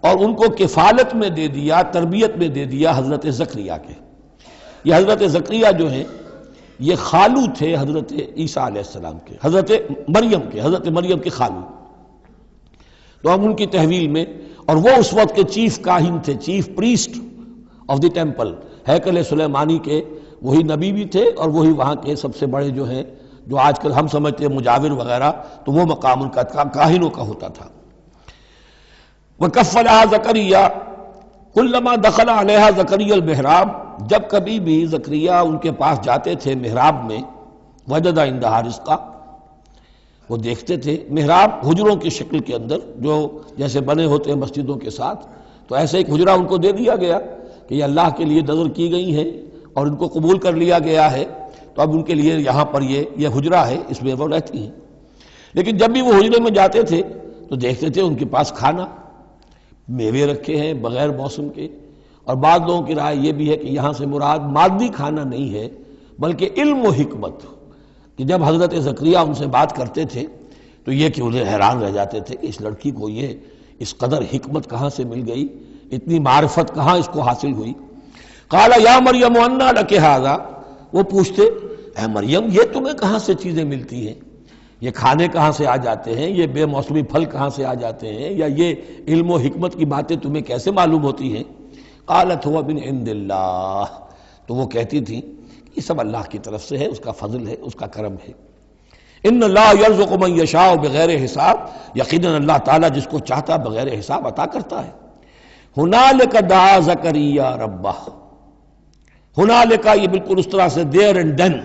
اور ان کو کفالت میں دے دیا، تربیت میں دے دیا حضرت زکریا کے۔ یہ حضرت زکریا جو ہیں یہ خالو تھے حضرت عیسیٰ علیہ السلام کے، حضرت مریم کے خالو، تو ہم ان کی تحویل میں، اور وہ اس وقت کے چیف کاہن تھے، chief priest of the temple, ہیکل سلیمانی کے وہی نبی بھی تھے اور وہی وہاں کے سب سے بڑے جو ہیں، جو آج کل ہم سمجھتے ہیں مجاور وغیرہ، تو وہ مقام ان کا کاہنوں کا ہوتا تھا۔ وَكَفَّلَهَا زَكَرِيَّا كُلَّمَا دَخَلَ عَلَيْهَا زَكَرِيَّا الْمِحْرَابَ، جب کبھی بھی زکریا ان کے پاس جاتے تھے محراب میں، وجد عندها رزقا، وہ دیکھتے تھے محراب حجروں کی شکل کے اندر جو جیسے بنے ہوتے ہیں مسجدوں کے ساتھ، تو ایسے ایک حجرہ ان کو دے دیا گیا کہ یہ اللہ کے لیے نذر کی گئی ہیں اور ان کو قبول کر لیا گیا ہے، تو اب ان کے لیے یہاں پر یہ حجرہ ہے، اس میں وہ رہتی ہیں۔ لیکن جب بھی وہ حجرے میں جاتے تھے تو دیکھتے تھے ان کے پاس کھانا، میوے رکھے ہیں بغیر موسم کے، اور بعض لوگوں کی رائے یہ بھی ہے کہ یہاں سے مراد مادی کھانا نہیں ہے بلکہ علم و حکمت، کہ جب حضرت زکریا ان سے بات کرتے تھے تو یہ کہ انہیں حیران رہ جاتے تھے کہ اس لڑکی کو یہ اس قدر حکمت کہاں سے مل گئی، اتنی معرفت کہاں اس کو حاصل ہوئی۔ قال یا مریم انا لک ھذا، وہ پوچھتے اے مریم یہ تمہیں کہاں سے چیزیں ملتی ہیں، یہ کھانے کہاں سے آ جاتے ہیں، یہ بے موسمی پھل کہاں سے آ جاتے ہیں، یا یہ علم و حکمت کی باتیں تمہیں کیسے معلوم ہوتی ہیں؟ قالت هو من عند اللہ، تو وہ کہتی تھی یہ سب اللہ کی طرف سے ہے، اس کا فضل ہے، اس کا کرم ہے۔ ان اللہ یرزق من یشاء بغیر حساب، یقیناً اللہ تعالیٰ جس کو چاہتا بغیر حساب عطا کرتا ہے۔ ہنالک دعا زکریا ربہ، ہنالک یہ بالکل اس طرح سے دیر اینڈ ڈن،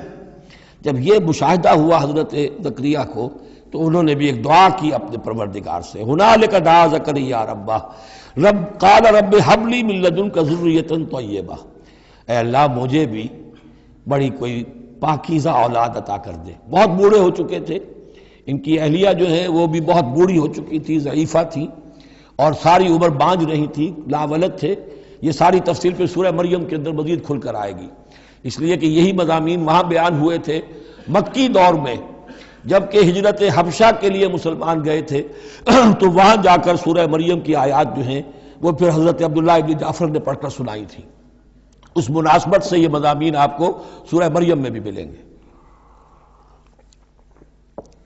جب یہ مشاہدہ ہوا حضرت زکریا کو تو انہوں نے بھی ایک دعا کی اپنے پروردگار سے۔ ہنالک دعا زکریا ربہ رب قال رب ہب لی من لدنک ذریۃ طیبہ، اے اللہ مجھے بھی بڑی کوئی پاکیزہ اولاد عطا کر دے۔ بہت بوڑھے ہو چکے تھے، ان کی اہلیہ جو ہے وہ بھی بہت بوڑھی ہو چکی تھی، ضعیفہ تھی، اور ساری عمر بانجھ رہی تھی، لاولد تھے۔ یہ ساری تفصیل پھر سورہ مریم کے اندر مزید کھل کر آئے گی، اس لیے کہ یہی مضامین وہاں بیان ہوئے تھے مکی دور میں، جبکہ ہجرت حبشہ کے لیے مسلمان گئے تھے تو وہاں جا کر سورہ مریم کی آیات جو ہیں وہ پھر حضرت عبداللہ ابن جعفر نے پڑھ کر سنائی تھی۔ اس مناسبت سے یہ مضامین آپ کو سورہ مریم میں بھی ملیں گے۔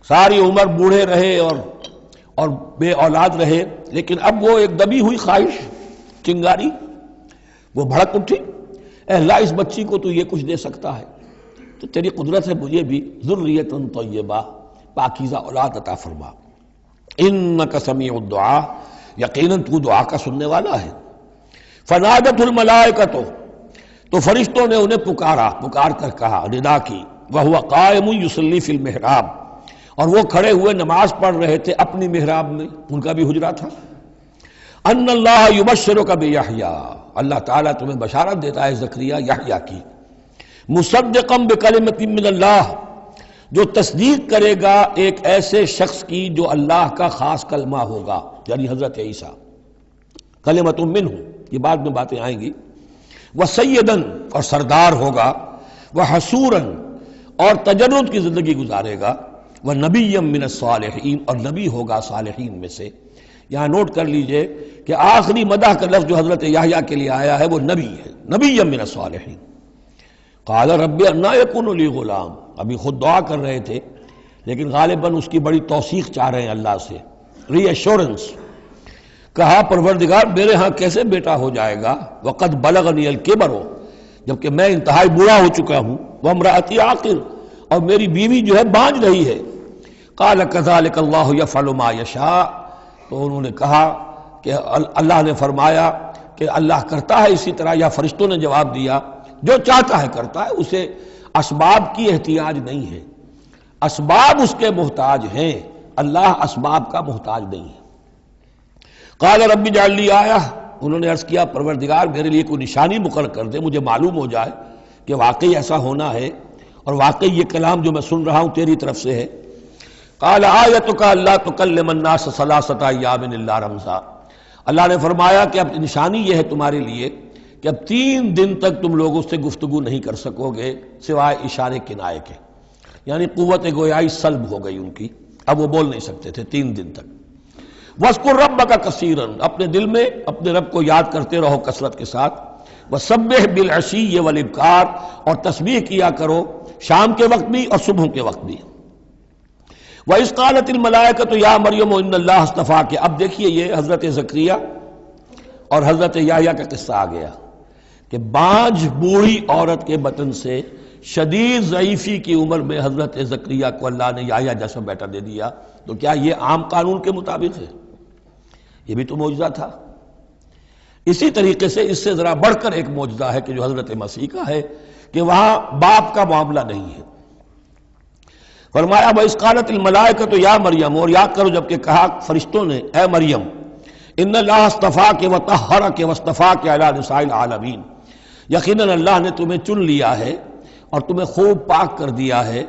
ساری عمر بوڑھے رہے اور بے اولاد رہے، لیکن اب وہ ایک دبی ہوئی خواہش، چنگاری وہ بھڑک اٹھی، اے اللہ اس بچی کو تو یہ کچھ دے سکتا ہے تو تیری قدرت ہے مجھے بھی ذریۃ طیبہ پاکیزہ اولاد عطا فرما۔ انک سمیع الدعاء، یقیناً تو دعا کا سننے والا ہے۔ فنادت الملائکۃ، تو فرشتوں نے انہیں پکار کر کہا، ندا کی، وہو قائم یصلی فی المحراب، اور وہ کھڑے ہوئے نماز پڑھ رہے تھے اپنی محراب میں، ان کا بھی حجرہ تھا۔ ان اللہ یبشرک بیحییٰ، اللہ تعالیٰ تمہیں بشارت دیتا ہے زکریا یحییٰ کی، مصدقا بکلمۃ من اللہ، جو تصدیق کرے گا ایک ایسے شخص کی جو اللہ کا خاص کلمہ ہوگا، یعنی حضرت عیسیٰ، کلمۃ منہ، یہ بعد میں باتیں آئیں گی۔ وسیداً، اور سردار ہوگا، وحسوراً، اور تجرد کی زندگی گزارے گا، ونبیا من الصالحین، اور نبی ہوگا صالحین میں سے۔ یہاں نوٹ کر لیجئے کہ آخری مدح کا لفظ جو حضرت یحییٰ کے لیے آیا ہے وہ نبی ہے، نبیا من الصالحین۔ قال رب انا یکون لی غلام، ابھی خود دعا کر رہے تھے لیکن غالباً اس کی بڑی توثیق چاہ رہے ہیں اللہ سے، ری ایشورنس۔ کہا پروردگار میرے ہاں کیسے بیٹا ہو جائے گا، وقد بلغنی الکبر، جبکہ میں انتہائی بوڑھا ہو چکا ہوں، وامرأتی عاقر، اور میری بیوی جو ہے بانجھ رہی ہے۔ قال کذلک اللہ یفعل ما یشاء، تو انہوں نے کہا کہ اللہ نے فرمایا کہ اللہ کرتا ہے اسی طرح، یا فرشتوں نے جواب دیا جو چاہتا ہے کرتا ہے، اسے اسباب کی احتیاج نہیں ہے، اسباب اس کے محتاج ہیں، اللہ اسباب کا محتاج نہیں ہے۔ قال رب اجعل لی آیہ، انہوں نے عرض کیا پروردگار میرے لیے کوئی نشانی مقرر کر دے، مجھے معلوم ہو جائے کہ واقعی ایسا ہونا ہے اور واقعی یہ کلام جو میں سن رہا ہوں تیری طرف سے ہے۔ قال آیتک الا تکلم الناس ثلاثۃ ایام الا رمزا، اللہ نے فرمایا کہ اب نشانی یہ ہے تمہارے لیے کہ اب 3 دن تک تم لوگوں سے گفتگو نہیں کر سکو گے سوائے اشارے کنائے کے، یعنی قوت گویائی سلب ہو گئی ان کی، اب وہ بول نہیں سکتے تھے 3 دن تک۔ وَاذْكُرْ رَبَّكَ كَثِيرًا، اپنے دل میں اپنے رب کو یاد کرتے رہو کثرت کے ساتھ۔ وَسَبِّحْ بِالْعَشِيِّ وَالْإِبْكَارِ، اور تسبیح کیا کرو شام کے وقت بھی اور صبح کے وقت بھی۔ وَإِذْ قَالَتِ الْمَلَائِكَةُ يَا مَرْيَمُ إِنَّ اللَّهَ اصْطَفَاكِ، اب دیکھیے یہ حضرت زکریا اور حضرت یحییٰ کا قصہ آ گیا کہ بانجھ بوڑھی عورت کے بطن سے شدید ضعیفی کی عمر میں حضرت زکریا کو اللہ نے یحییٰ جیسا بیٹا دے دیا، تو کیا یہ عام قانون کے مطابق ہے؟ یہ بھی تو معجزہ تھا۔ اسی طریقے سے اس سے ذرا بڑھ کر ایک معجزہ ہے کہ جو حضرت مسیح کا ہے کہ وہاں باپ کا معاملہ نہیں ہے۔ فرمایا وَإِذْ قَالَتِ الْمَلَائِكَةُ يَا مَرْيَمُ، اور یاد کرو جب کہ کہا فرشتوں نے اے مریم، اِنَّ اللَّهَ اصْطَفَاكِ وَطَهَّرَكِ وَاصْطَفَاكِ عَلَىٰ نِسَاءِ الْعَالَمِينَ، یقیناً اللہ نے تمہیں چن لیا ہے اور تمہیں خوب پاک کر دیا ہے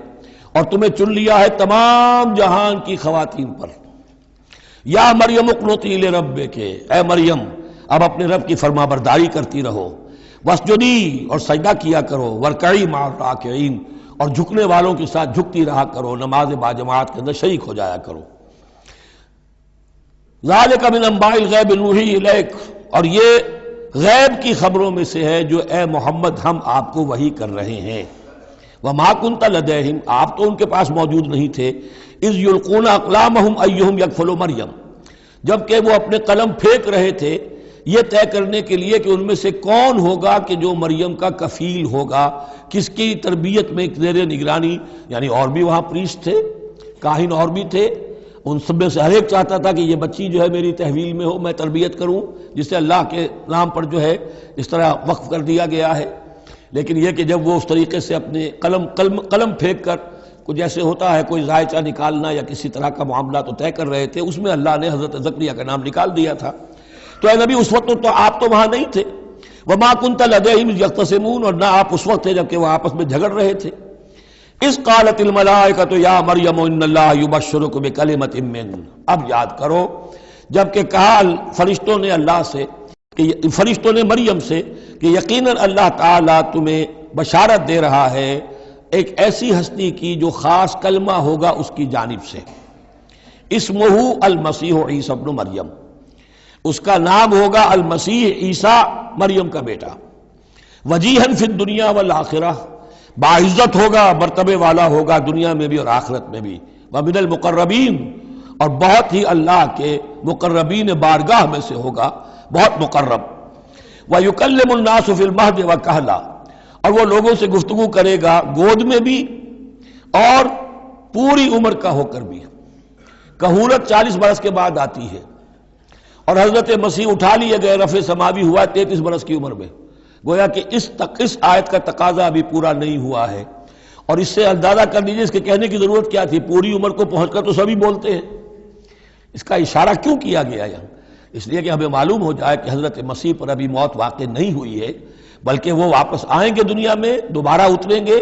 اور تمہیں چن لیا ہے تمام جہان کی خواتین پر۔ یا مریم اقنتی لربک، اے مریم اب اپنے رب کی فرما برداری کرتی رہو، واسجدی اور سجدہ کیا کرو، وارکعی مع الراکعین اور جھکنے والوں کے ساتھ جھکتی رہا کرو، نماز باجماعت کے اندر شریک ہو جایا کرو۔ ذالک من انباء الغیب نوحی الیک، اور یہ غیب کی خبروں میں سے ہے جو اے محمد ہم آپ کو وحی کر رہے ہیں۔ وما کنت لدیہم، آپ تو ان کے پاس موجود نہیں تھے، اذ یلقون اقلامہم ایہم یکفل مریم، جبکہ وہ اپنے قلم پھینک رہے تھے یہ طے کرنے کے لیے کہ ان میں سے کون ہوگا کہ جو مریم کا کفیل ہوگا، کس کی تربیت میں زیر نگرانی، یعنی اور بھی وہاں پریسٹ تھے، کاہن اور بھی تھے، ان سب میں سے ہر ایک چاہتا تھا کہ یہ بچی جو ہے میری تحویل میں ہو، میں تربیت کروں، جسے اللہ کے نام پر جو ہے اس طرح وقف کر دیا گیا ہے۔ لیکن یہ کہ جب وہ اس طریقے سے اپنے قلم پھینک کر کچھ ایسے ہوتا ہے کوئی ذائچہ نکالنا یا کسی طرح کا معاملہ تو طے کر رہے تھے، اس میں اللہ نے حضرت زکریا کا نام نکال دیا تھا۔ تو اے نبی اس وقت تو آپ تو وہاں نہیں تھے، وما کنت لدیہم اذ یختصمون، اور نہ آپ اس وقت تھے جبکہ وہ آپس میں جھگڑ رہے تھے۔ اذ قالت الملائکۃ یا مریم ان اللہ یبشرک بکلمۃ منہ، اب یاد کرو جب کہ کہا فرشتوں نے اللہ سے، کہ فرشتوں نے مریم سے کہ یقیناً اللہ تعالیٰ تمہیں بشارت دے رہا ہے ایک ایسی ہستی کی جو خاص کلمہ ہوگا اس کی جانب سے، اسمہ المسیح عیسی ابن مریم، اس کا نام ہوگا المسیح عیسیٰ مریم کا بیٹا، وجیہاً فی الدنیا والآخرہ، باعزت ہوگا، مرتبے والا ہوگا دنیا میں بھی اور آخرت میں بھی، ومن المقربین، اور بہت ہی اللہ کے مقربین بارگاہ میں سے ہوگا، بہت مقرب، وَيُكَلِّمُ النَّاسُ فِي الْمَهْدِ وَكَهْلًا، اور وہ لوگوں سے گفتگو کرے گا گود میں بھی اور پوری عمر کا ہو کر بھی۔ کہولت 40 برس کے بعد آتی ہے، اور حضرت مسیح اٹھا لیے گئے، رفع سماوی ہوا 33 برس کی عمر میں، گویا کہ اس آیت کا تقاضا ابھی پورا نہیں ہوا ہے، اور اس سے اندازہ کر لیجیے اس کے کہنے کی ضرورت کیا تھی، پوری عمر کو پہنچ کر تو سبھی بولتے ہیں، اس کا اشارہ کیوں کیا گیا یہاں؟ اس لیے کہ ہمیں معلوم ہو جائے کہ حضرت مسیح پر ابھی موت واقع نہیں ہوئی ہے، بلکہ وہ واپس آئیں گے دنیا میں، دوبارہ اتریں گے،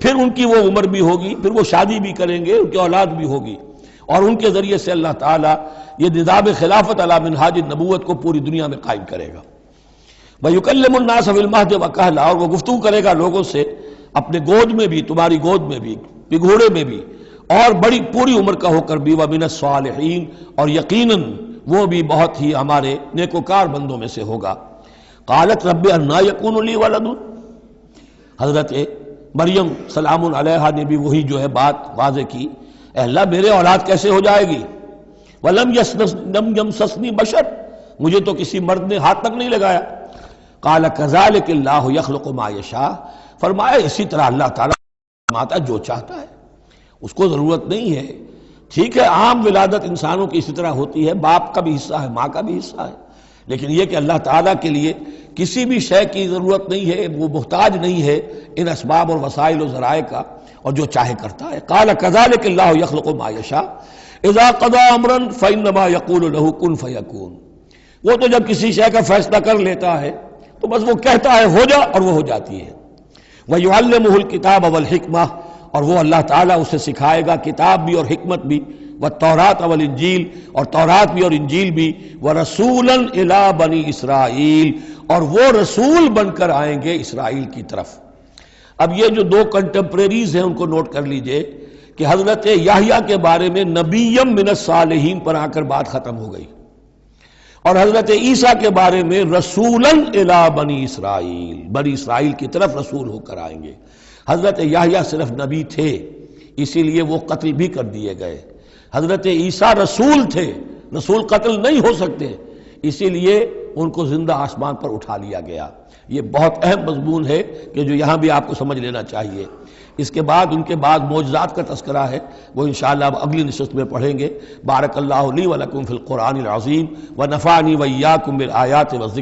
پھر ان کی وہ عمر بھی ہوگی، پھر وہ شادی بھی کریں گے، ان کی اولاد بھی ہوگی، اور ان کے ذریعے سے اللہ تعالیٰ یہ نظام خلافت علی منہاج النبوت کو پوری دنیا میں قائم کرے گا۔ وَيُكَلِّمُ النَّاسَ فِي الْمَهْدِ وَكَهْلًا، اور وہ گفتگو کرے گا لوگوں سے اپنے گود میں بھی، تمہاری گود میں بھی، پگھوڑے میں بھی، اور بڑی پوری عمر کا ہو کر بھی، وَمِنَ الصَّالِحِينَ، اور یقیناً وہ بھی بہت ہی ہمارے نیکوکار بندوں میں سے ہوگا۔ قالت رب انا یکون لی ولد، حضرت مریم سلام علیہا نے بھی وہی جو ہے بات واضح کی، اے اللہ میرے اولاد کیسے ہو جائے گی، ولم یمسسنی بشر، مجھے تو کسی مرد نے ہاتھ تک نہیں لگایا۔ قال کذالک اللہ یخلق ما یشاء، فرمایا اسی طرح اللہ تعالیٰ فرماتا جو چاہتا ہے، اس کو ضرورت نہیں ہے، ٹھیک ہے عام ولادت انسانوں کی اسی طرح ہوتی ہے، باپ کا بھی حصہ ہے، ماں کا بھی حصہ ہے، لیکن یہ کہ اللہ تعالیٰ کے لیے کسی بھی شے کی ضرورت نہیں ہے، وہ محتاج نہیں ہے ان اسباب اور وسائل و ذرائع کا، اور جو چاہے کرتا ہے۔ قال کذالک اللہ یخلق ما یشاء اذا قضى امرا فانما يقول له كن فيكون، وہ تو جب کسی شے کا فیصلہ کر لیتا ہے تو بس وہ کہتا ہے ہو جا اور وہ ہو جاتی ہے۔ وَيُعَلِّمُهُ الْكِتَابَ وَالْحِكْمَةَ، اور وہ اللہ تعالیٰ اسے سکھائے گا کتاب بھی اور حکمت بھی، والتوراۃ والانجیل، اور تورات بھی اور انجیل بھی، وَرَسُولًا إِلَىٰ بَنِي إِسرائیل، اور وہ رسول بن کر آئیں گے اسرائیل کی طرف۔ اب یہ جو دو کنٹمپریریز ہیں ان کو نوٹ کر لیجئے کہ حضرت یحییٰ کے بارے میں نبیم من الصالحین پر آ کر بات ختم ہو گئی، اور حضرت عیسیٰ کے بارے میں رسولاً الی بنی اسرائیل، بنی اسرائیل کی طرف رسول ہو کر آئیں گے۔ حضرت یحییٰ صرف نبی تھے، اسی لیے وہ قتل بھی کر دیے گئے۔ حضرت عیسیٰ رسول تھے، رسول قتل نہیں ہو سکتے، اسی لیے ان کو زندہ آسمان پر اٹھا لیا گیا۔ یہ بہت اہم مضمون ہے کہ جو یہاں بھی آپ کو سمجھ لینا چاہیے۔ اس کے بعد ان کے بعد معجزات کا تذکرہ ہے، وہ انشاءاللہ اب اگلی نشست میں پڑھیں گے۔ بارک اللہ لی و لکم فی القرآن العظیم ونفعنی وإیاکم بالآیات والذکر